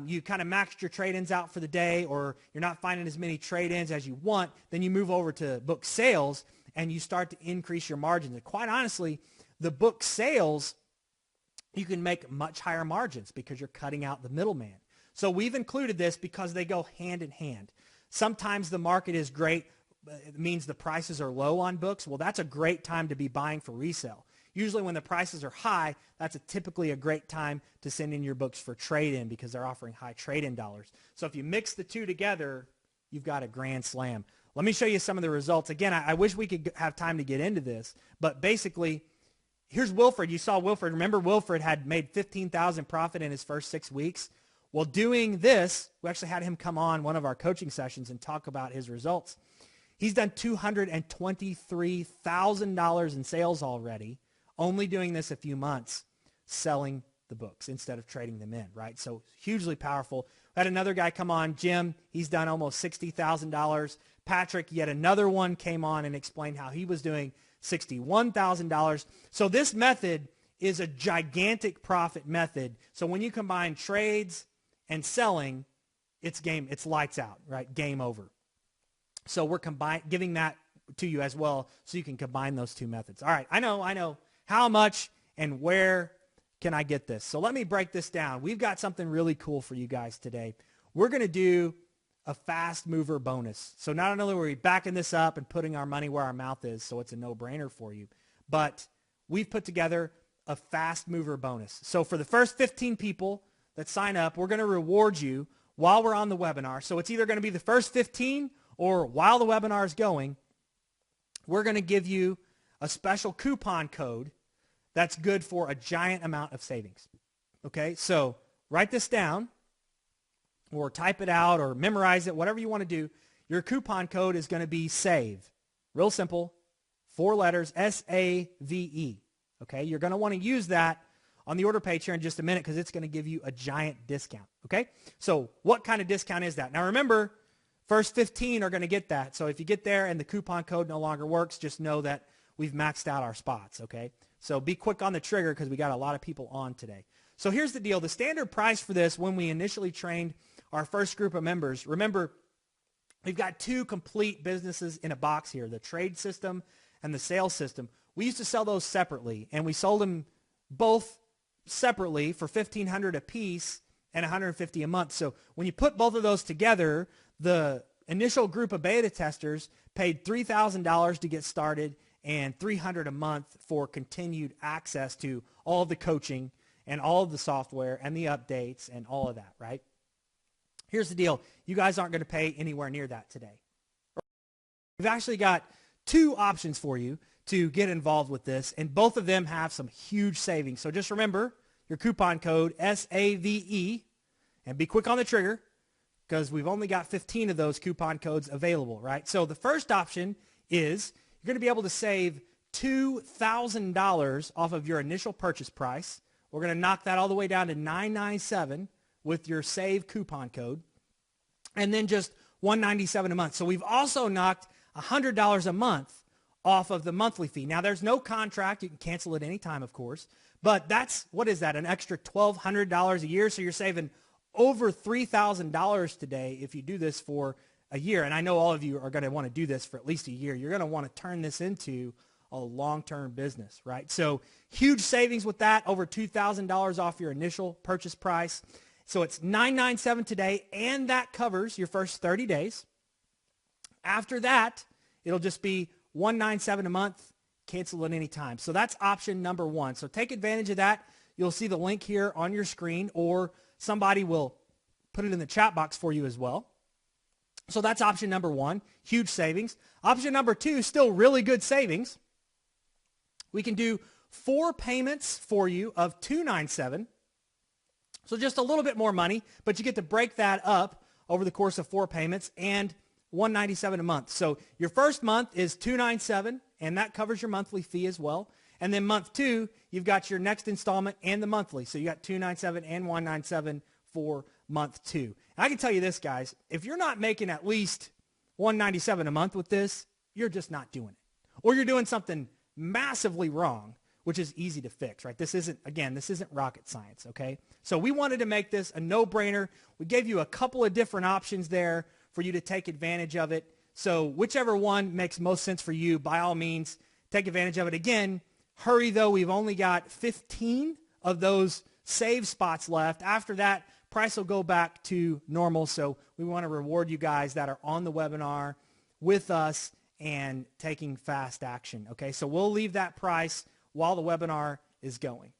you kind of maxed your trade-ins out for the day, or you're not finding as many trade-ins as you want, then you move over to book sales and you start to increase your margins. And quite honestly, the book sales, you can make much higher margins because you're cutting out the middleman. So we've included this because they go hand in hand. Sometimes the market is great. It means the prices are low on books. Well, that's a great time to be buying for resale. Usually when the prices are high, that's typically a great time to send in your books for trade-in because they're offering high trade-in dollars. So if you mix the two together, you've got a grand slam. Let me show you some of the results. Again, I wish we could have time to get into this, but basically, here's Wilfred. You saw Wilfred. Remember, Wilfred had made $15,000 profit in his first 6 weeks. Well, doing this, we actually had him come on one of our coaching sessions and talk about his results. He's done $223,000 in sales already, only doing this a few months, selling the books instead of trading them in, right? So hugely powerful. We had another guy come on, Jim. He's done almost $60,000. Patrick, yet another one, came on and explained how he was doing $61,000. So this method is a gigantic profit method. So when you combine trades and selling, it's lights out, right? Game over. So we're giving that to you as well so you can combine those two methods. All right, I know. How much and where can I get this? So let me break this down. We've got something really cool for you guys today. We're going to do a fast mover bonus. So not only are we backing this up and putting our money where our mouth is, so it's a no-brainer for you, but we've put together a fast mover bonus. So for the first 15 people that sign up, we're going to reward you while we're on the webinar. So it's either going to be the first 15 or while the webinar is going, we're going to give you a special coupon code that's good for a giant amount of savings. Okay, so write this down or type it out or memorize it, whatever you want to do. Your coupon code is going to be SAVE. Real simple, 4 letters, S-A-V-E. Okay, you're going to want to use that on the order page here in just a minute because it's going to give you a giant discount. Okay, so what kind of discount is that? Now remember, first 15 are going to get that. So if you get there and the coupon code no longer works, just know that we've maxed out our spots, okay? So be quick on the trigger because we got a lot of people on today. So here's the deal. The standard price for this when we initially trained our first group of members, remember, we've got 2 complete businesses in a box here, the trade system and the sales system. We used to sell those separately, and we sold them both separately for $1,500 a piece and $150 a month. So when you put both of those together, the initial group of beta testers paid $3,000 to get started and $300 a month for continued access to all of the coaching and all of the software and the updates and all of that, right? Here's the deal. You guys aren't going to pay anywhere near that today. We've actually got 2 options for you to get involved with this, and both of them have some huge savings. So just remember your coupon code, SAVE, and be quick on the trigger because we've only got 15 of those coupon codes available, right? So the first option is you're going to be able to save $2,000 off of your initial purchase price. We're going to knock that all the way down to $997 with your SAVE coupon code, and then just $197 a month. So we've also knocked $100 a month off of the monthly fee. Now, there's no contract. You can cancel at any time, of course, but what is that, an extra $1,200 a year? So you're saving over $3,000 today if you do this for a year. And I know all of you are going to want to do this for at least a year. You're going to want to turn this into a long-term business, right? So huge savings with that, over $2,000 off your initial purchase price. So it's $997 today, and that covers your first 30 days. After that, it'll just be $197 a month, cancel at any time. So that's option number 1. So take advantage of that. You'll see the link here on your screen, or somebody will put it in the chat box for you as well. So that's option number 1, huge savings. Option number 2, still really good savings. We can do 4 payments for you of $297. So just a little bit more money, but you get to break that up over the course of 4 payments. And $197 a month. So your first month is $297, and that covers your monthly fee as well. And then month 2, you've got your next installment and the monthly. So you got $297 and $197 for month 2. And I can tell you this, guys, if you're not making at least $197 a month with this, you're just not doing it. Or you're doing something massively wrong, which is easy to fix, right? This isn't rocket science, okay? So we wanted to make this a no-brainer. We gave you a couple of different options there for you to take advantage of it. So whichever one makes most sense for you, by all means, take advantage of it. Again, hurry though, we've only got 15 of those save spots left. After that, price will go back to normal. So we want to reward you guys that are on the webinar with us and taking fast action. Okay, so we'll leave that price while the webinar is going.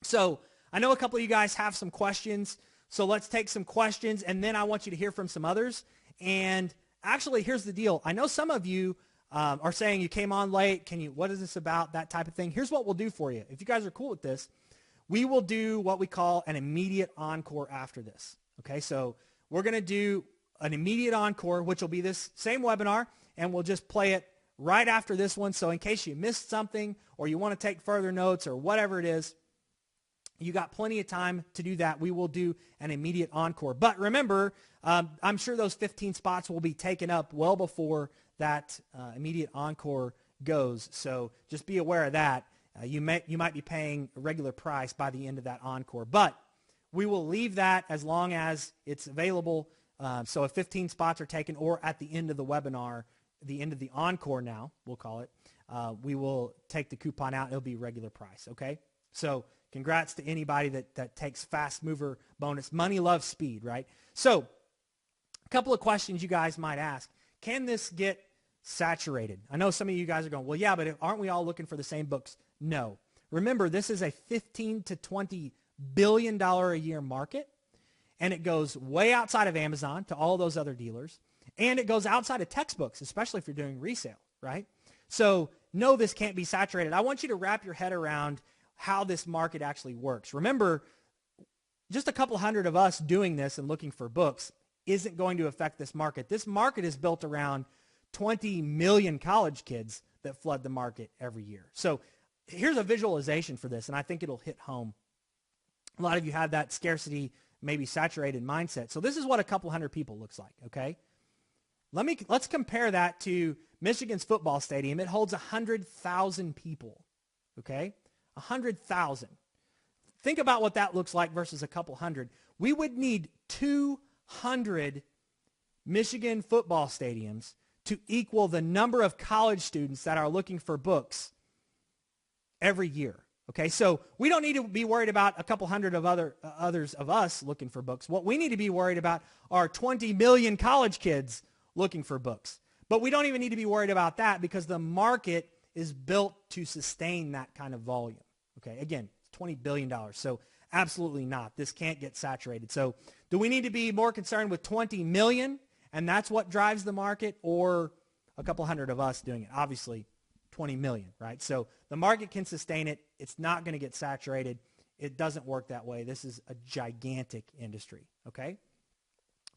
So I know a couple of you guys have some questions, so let's take some questions, and then I want you to hear from some others. And actually, here's the deal. I know some of you are saying you came on late. What is this about? That type of thing. Here's what we'll do for you. If you guys are cool with this, we will do what we call an immediate encore after this. Okay, so we're going to do an immediate encore, which will be this same webinar, and we'll just play it right after this one. So in case you missed something or you want to take further notes or whatever it is, you got plenty of time to do that. We will do an immediate encore. But remember, I'm sure those 15 spots will be taken up well before that immediate encore goes. So just be aware of that. You might be paying a regular price by the end of that encore. But we will leave that as long as it's available. So if 15 spots are taken, or at the end of the webinar, the end of the encore now, we'll call it, we will take the coupon out. It'll be regular price, okay? So congrats to anybody that takes fast mover bonus. Money loves speed, right? So a couple of questions you guys might ask. Can this get saturated? I know some of you guys are going, well, yeah, but aren't we all looking for the same books? No. Remember, this is a $15 to $20 billion a year market, and it goes way outside of Amazon to all those other dealers, and it goes outside of textbooks, especially if you're doing resale, right? So no, this can't be saturated. I want you to wrap your head around how this market actually works. Remember, just a couple hundred of us doing this and looking for books isn't going to affect this market. This market is built around 20 million college kids that flood the market every year. So here's a visualization for this, and I think it'll hit home. A lot of you have that scarcity, maybe saturated mindset. So this is what a couple hundred people looks like, okay? Let's compare that to Michigan's football stadium. It holds 100,000 people, okay? 100,000. Think about what that looks like versus a couple hundred. We would need 200 Michigan football stadiums to equal the number of college students that are looking for books every year. Okay, so we don't need to be worried about a couple hundred of others of us looking for books. What we need to be worried about are 20 million college kids looking for books. But we don't even need to be worried about that because the market is built to sustain that kind of volume. Okay, again, it's $20 billion, so absolutely not. This can't get saturated. So do we need to be more concerned with 20 million, and that's what drives the market, or a couple hundred of us doing it? Obviously, 20 million, right? So the market can sustain it. It's not going to get saturated. It doesn't work that way. This is a gigantic industry, okay?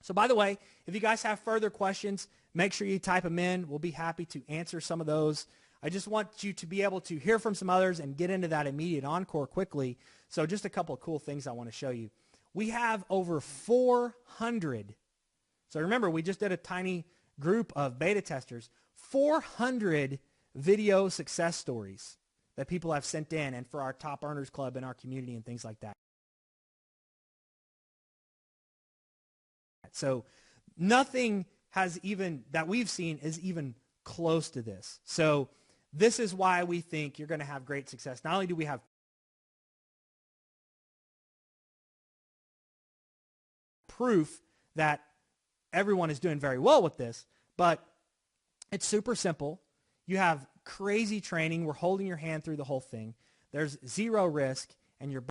So by the way, if you guys have further questions, make sure you type them in. We'll be happy to answer some of those. I just want you to be able to hear from some others and get into that immediate encore quickly. So just a couple of cool things I want to show you. We have over 400. So remember, we just did a tiny group of beta testers. 400 video success stories that people have sent in, and for our top earners club in our community and things like that. So nothing has even that we've seen is even close to this. So this is why we think you're going to have great success. Not only do we have proof that everyone is doing very well with this, but it's super simple. You have crazy training. We're holding your hand through the whole thing. There's zero risk, and you're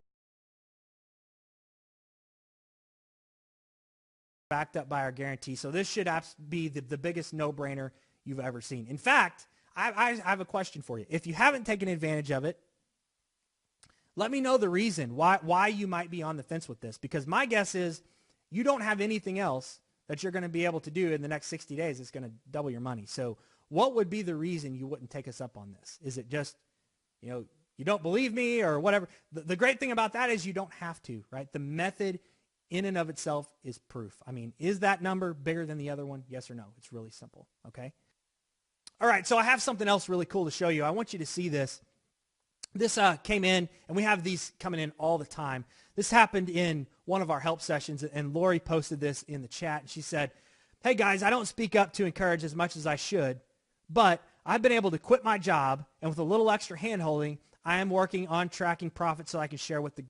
backed up by our guarantee. So this should be the biggest no-brainer you've ever seen. In fact, I have a question for you. If you haven't taken advantage of it, let me know the reason why you might be on the fence with this, because my guess is you don't have anything else that you're going to be able to do in the next 60 days that's going to double your money. So what would be the reason you wouldn't take us up on this? Is it just, you don't believe me or whatever? The great thing about that is you don't have to, right? The method in and of itself is proof. I mean, is that number bigger than the other one? Yes or no? It's really simple, okay? All right, so I have something else really cool to show you. I want you to see this. This came in, and we have these coming in all the time. This happened in one of our help sessions, and Lori posted this in the chat, and she said, hey guys, I don't speak up to encourage as much as I should, but I've been able to quit my job, and with a little extra hand-holding, I am working on tracking profits so I can share with the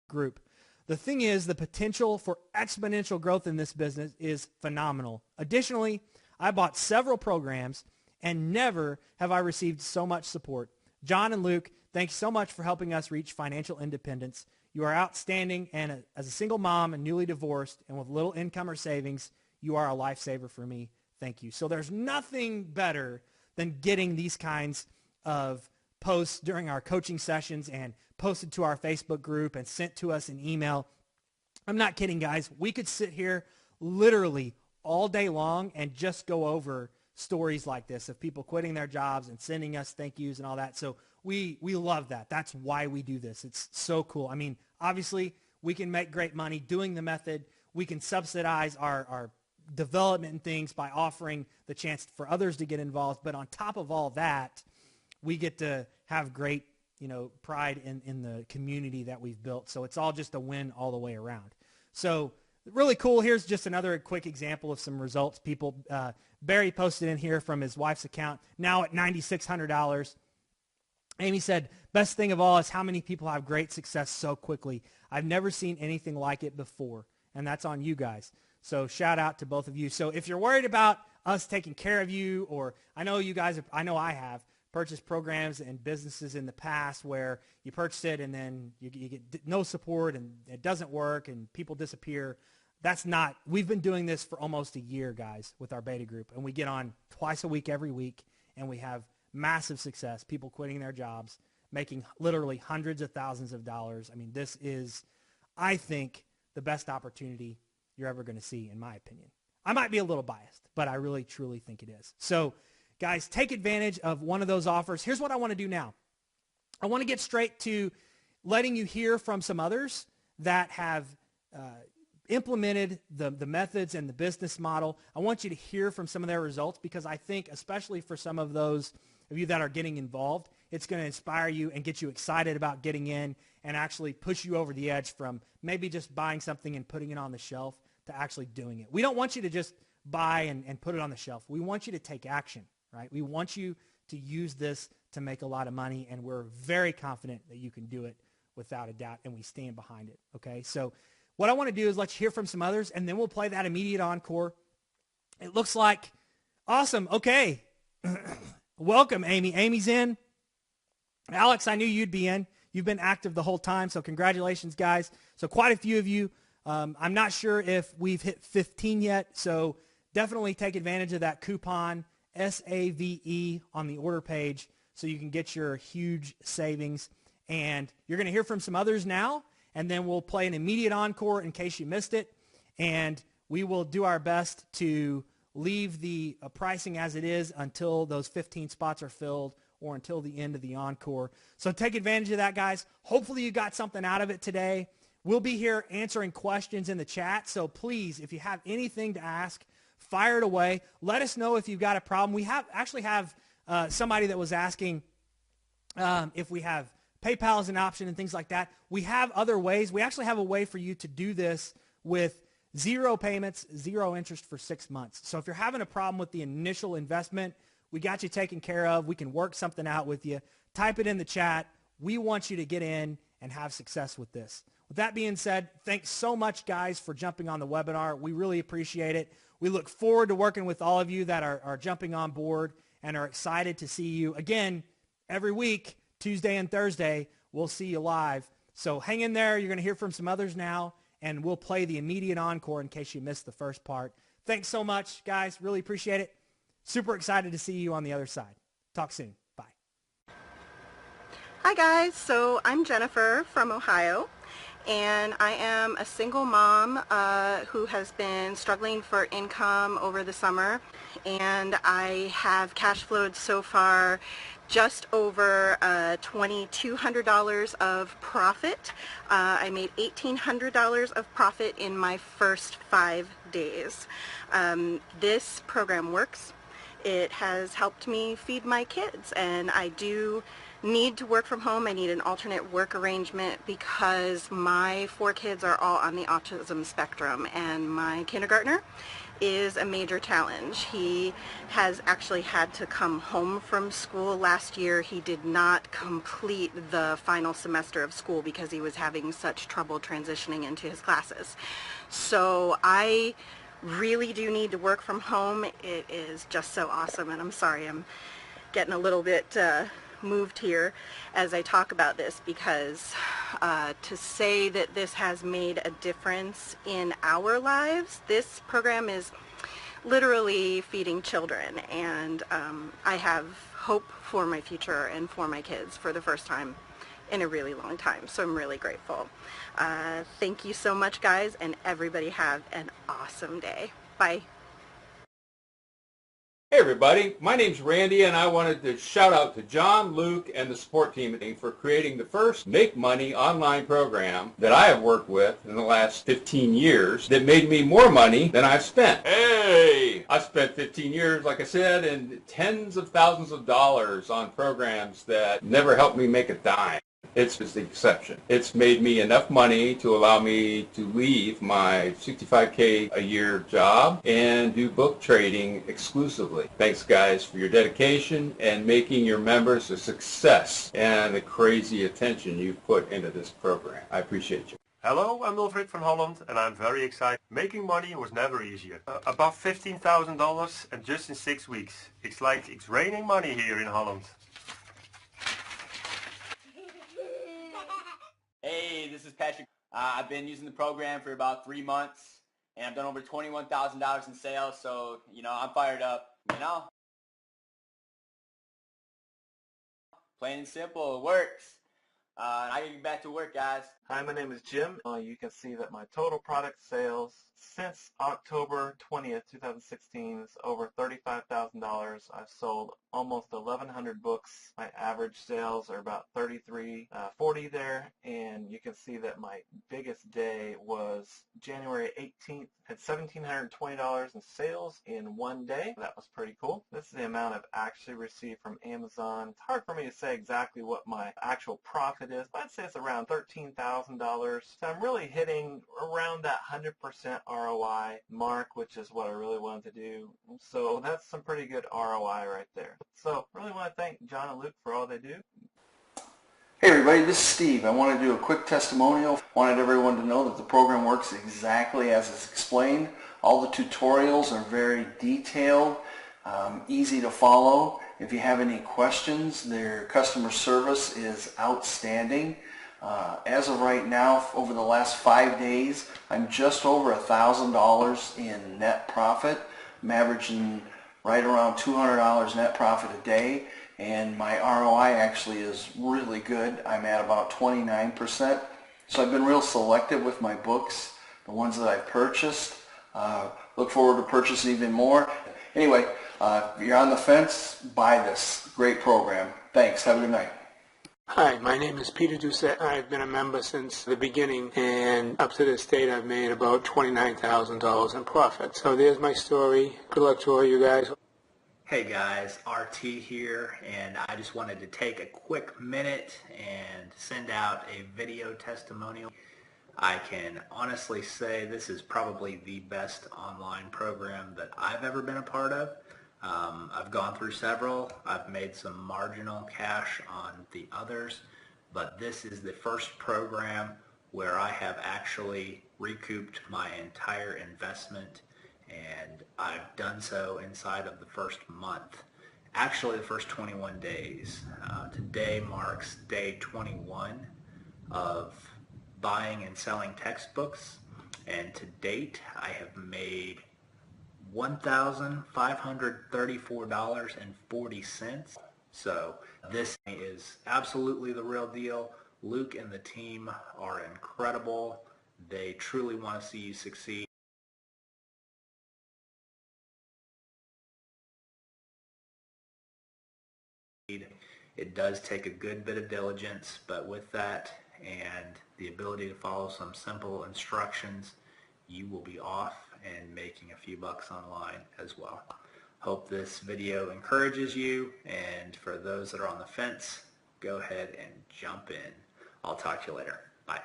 group. The thing is, the potential for exponential growth in this business is phenomenal. Additionally, I bought several programs, and never have I received so much support. John and Luke, thanks so much for helping us reach financial independence. You are outstanding, and as a single mom and newly divorced and with little income or savings, you are a lifesaver for me. Thank you. So there's nothing better than getting these kinds of posts during our coaching sessions and posted to our Facebook group and sent to us in email. I'm not kidding, guys. We could sit here literally all day long and just go over stories like this of people quitting their jobs and sending us thank yous and all that. So we love that. That's why we do this. It's so cool. I mean, obviously, we can make great money doing the method. We can subsidize our development and things by offering the chance for others to get involved. But on top of all that, we get to have great pride in the community that we've built. So it's all just a win all the way around. So really cool. Here's just another quick example of some results. Barry posted in here from his wife's account, now at $9,600. Amy said, best thing of all is how many people have great success so quickly. I've never seen anything like it before. And that's on you guys. So shout out to both of you. So if you're worried about us taking care of you, or I know you guys, I know I have, purchased programs and businesses in the past where you purchase it and then you get no support and it doesn't work and people disappear. We've been doing this for almost a year, guys, with our beta group, and we get on twice a week, every week, and we have massive success, people quitting their jobs, making literally hundreds of thousands of dollars. I mean, this is, I think, the best opportunity you're ever going to see, in my opinion. I might be a little biased, but I really, truly think it is. So, guys, take advantage of one of those offers. Here's what I want to do now. I want to get straight to letting you hear from some others that have implemented the methods and the business model. I want you to hear from some of their results because I think, especially for some of those of you that are getting involved, it's going to inspire you and get you excited about getting in and actually push you over the edge from maybe just buying something and putting it on the shelf to actually doing it. We don't want you to just buy and put it on the shelf. We want you to take action. Right? We want you to use this to make a lot of money, and we're very confident that you can do it without a doubt, and we stand behind it, okay? So what I want to do is let you hear from some others, and then we'll play that immediate encore. It looks like, awesome, okay. Welcome, Amy. Amy's in. Alex, I knew you'd be in. You've been active the whole time, so congratulations, guys. So quite a few of you. I'm not sure if we've hit 15 yet, so definitely take advantage of that coupon, SAVE, on the order page so you can get your huge savings. And you're going to hear from some others now, and then we'll play an immediate encore in case you missed it. And we will do our best to leave the pricing as it is until those 15 spots are filled or until the end of the encore. So take advantage of that, guys. Hopefully you got something out of it today. We'll be here answering questions in the chat. So please, if you have anything to ask, fire it away. Let us know if you've got a problem. We actually have somebody that was asking if we have PayPal as an option and things like that. We have other ways. We actually have a way for you to do this with 0 payments, 0 interest for 6 months. So if you're having a problem with the initial investment, we got you taken care of. We can work something out with you. Type it in the chat. We want you to get in and have success with this. With that being said, thanks so much, guys, for jumping on the webinar. We really appreciate it. We look forward to working with all of you that are jumping on board and are excited to see you. Again, every week, Tuesday and Thursday, we'll see you live. So hang in there. You're going to hear from some others now, and we'll play the immediate encore in case you missed the first part. Thanks so much, guys. Really appreciate it. Super excited to see you on the other side. Talk soon. Bye.
Hi, guys. So I'm Jennifer from Ohio. and I am a single mom who has been struggling for income over the summer, and I have cash flowed so far just over $2,200 of profit. I made $1,800 of profit in my first 5 days. This program works. It has helped me feed my kids, and I do need to work from home. I need an alternate work arrangement because my 4 kids are all on the autism spectrum, and my kindergartner is a major challenge. He has actually had to come home from school last year. He did not complete the final semester of school because he was having such trouble transitioning into his classes. So I really do need to work from home. It is just so awesome, and I'm sorry I'm getting a little bit moved here as I talk about this, because to say that this has made a difference in our lives, this program is literally feeding children, and I have hope for my future and for my kids for the first time in a really long time, so I'm really grateful. Thank you so much, guys, and everybody have an awesome day. Bye.
Hey everybody, my name's Randy, and I wanted to shout out to John, Luke, and the support team for creating the first Make Money online program that I have worked with in the last 15 years that made me more money than I've spent. Hey! I've spent 15 years, like I said, and tens of thousands of dollars on programs that never helped me make a dime. It's just the exception. It's made me enough money to allow me to leave my $65K a year job and do book trading exclusively. Thanks guys for your dedication and making your members a success and the crazy attention you've put into this program. I appreciate you.
Hello, I'm Wilfried from Holland, and I'm very excited. Making money was never easier. Above $15,000 and just in 6 weeks. It's like it's raining money here in Holland.
Hey, this is Patrick. I've been using the program for about 3 months, and I've done over $21,000 in sales, so, I'm fired up, Plain and simple, it works. And I can get back to work, guys.
Hi, my name is Jim. You can see that my total product sales since October 20th, 2016 is over $35,000. I've sold almost 1,100 books. My average sales are about $33.40 there, and you can see that my biggest day was January 18th. Had $1,720 in sales in one day. That was pretty cool. This is the amount I've actually received from Amazon. It's hard for me to say exactly what my actual profit is, but I'd say it's around $13,000. So I'm really hitting around that 100% ROI mark, which is what I really wanted to do. So that's some pretty good ROI right there. So I really want to thank John and Luke for all they do.
Hey everybody, this is Steve. I want to do a quick testimonial. Wanted everyone to know that the program works exactly as it's explained. All the tutorials are very detailed, easy to follow. If you have any questions, their customer service is outstanding. As of right now, over the last 5 days, I'm just over $1,000 in net profit. I'm averaging right around $200 net profit a day, and my ROI actually is really good. I'm at about 29%. So I've been real selective with my books, the ones that I've purchased. Look forward to purchasing even more. Anyway, if you're on the fence, buy this great program. Thanks. Have a good night.
Hi, my name is Peter Doucette. I've been a member since the beginning, and up to this date I've made about $29,000 in profit. So there's my story. Good luck to all you guys.
Hey guys, RT here, and I just wanted to take a quick minute and send out a video testimonial. I can honestly say this is probably the best online program that I've ever been a part of. I've gone through several. I've made some marginal cash on the others, but this is the first program where I have actually recouped my entire investment, and I've done so inside of the first month. Actually, the first 21 days. Today marks day 21 of buying and selling textbooks, and to date I have made $1,534.40. So this is absolutely the real deal. Luke and the team are incredible. They truly want to see you succeed. It does take a good bit of diligence, but with that and the ability to follow some simple instructions, you will be off and making a few bucks online as well. Hope this video encourages you, and for those that are on the fence, go ahead and jump in. I'll talk to you later. Bye.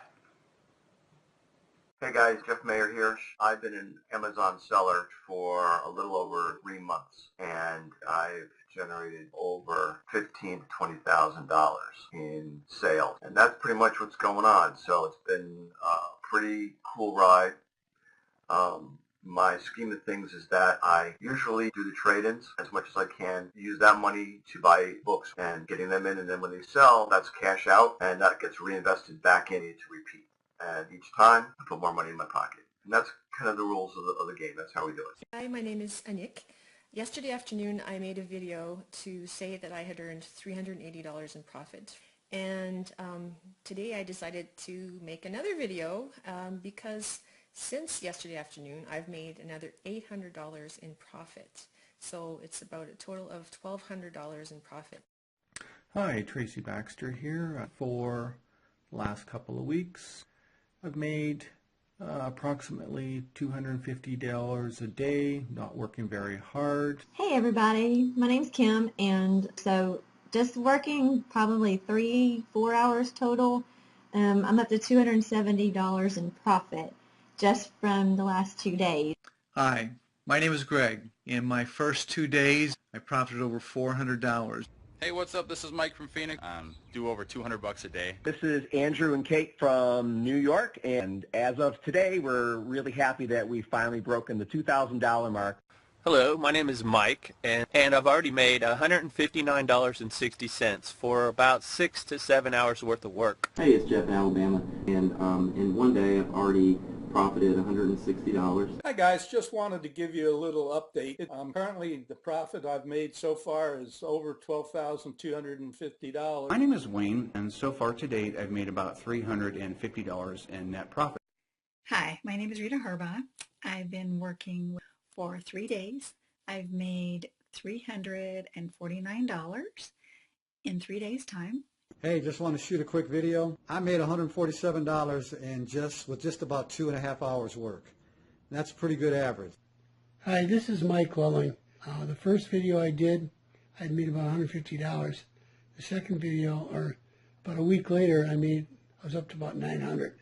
Hey guys, Jeff Mayer here. I've been an Amazon seller for a little over 3 months, and I've generated over $15,000 to $20,000 in sales, and that's pretty much what's going on. So it's been a pretty cool ride. My scheme of things is that I usually do the trade-ins as much as I can, use that money to buy books and getting them in, and then when they sell, that's cash out, and that gets reinvested back in to repeat. And each time, I put more money in my pocket. And that's kind of the rules of the game. That's how we do it.
Hi, my name is Anik. Yesterday afternoon, I made a video to say that I had earned $380 in profit. And today I decided to make another video because since yesterday afternoon, I've made another $800 in profit. So it's about a total of $1,200 in profit.
Hi, Tracy Baxter here. For the last couple of weeks, I've made approximately $250 a day, not working very hard.
Hey everybody, my name's Kim, and so just working probably 3-4 hours total, I'm up to $270 in profit just from the last 2 days.
Hi, my name is Greg. In my first 2 days, I profited over $400.
Hey, what's up? This is Mike from Phoenix. Do over $200 a day.
This is Andrew and Kate from New York, and as of today, we're really happy that we've finally broken the $2,000 mark.
Hello, my name is Mike, and I've already made $159.60 for about 6 to 7 hours worth of work.
Hey, it's Jeff in Alabama, and in 1 day I've already profited $160.
Hi guys, just wanted to give you a little update. Currently the profit I've made so far is over $12,250.
My name is Wayne, and so far to date I've made about $350 in net profit.
Hi, my name is Rita Harbaugh. I've been working for 3 days. I've made $349 in 3 days' time.
Hey, just want to shoot a quick video. I made $147 in with just about 2.5 hours work. That's a pretty good average.
Hi, this is Mike Welling. The first video I did, I made about $150. The second video, or about a week later, I was up to about $900.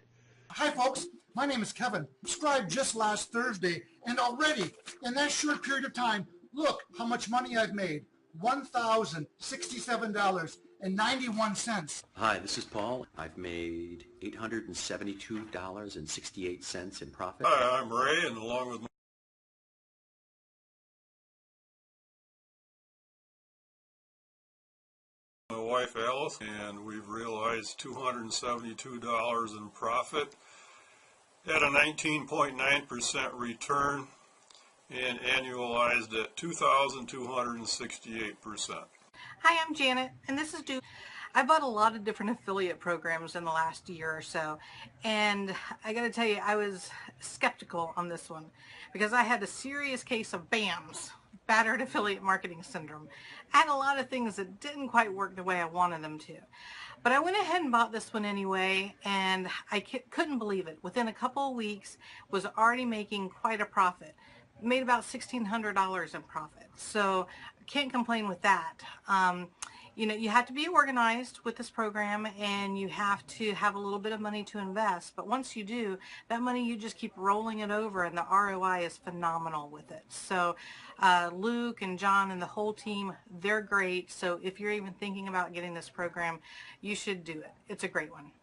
Hi folks, my name is Kevin. Subscribed just last Thursday, and already in that short period of time, look how much money I've made. $1,067.91.
Hi, this is Paul. I've made $872.68 in profit.
Hi, I'm Ray, and along with my wife Alice, and we've realized $272 in profit at a 19.9% return and annualized at 2,268%.
Hi, I'm Janet, and this is Duke. I bought a lot of different affiliate programs in the last year or so, and I gotta tell you, I was skeptical on this one because I had a serious case of BAMS, Battered Affiliate Marketing Syndrome. I had a lot of things that didn't quite work the way I wanted them to. But I went ahead and bought this one anyway, and I couldn't believe it. Within a couple of weeks, was already making quite a profit. Made about $1,600 in profit. So can't complain with that. You know, you have to be organized with this program, and you have to have a little bit of money to invest. But once you do, that money, you just keep rolling it over, and the ROI is phenomenal with it. So Luke and John and the whole team, they're great. So if you're even thinking about getting this program, you should do it. It's a great one.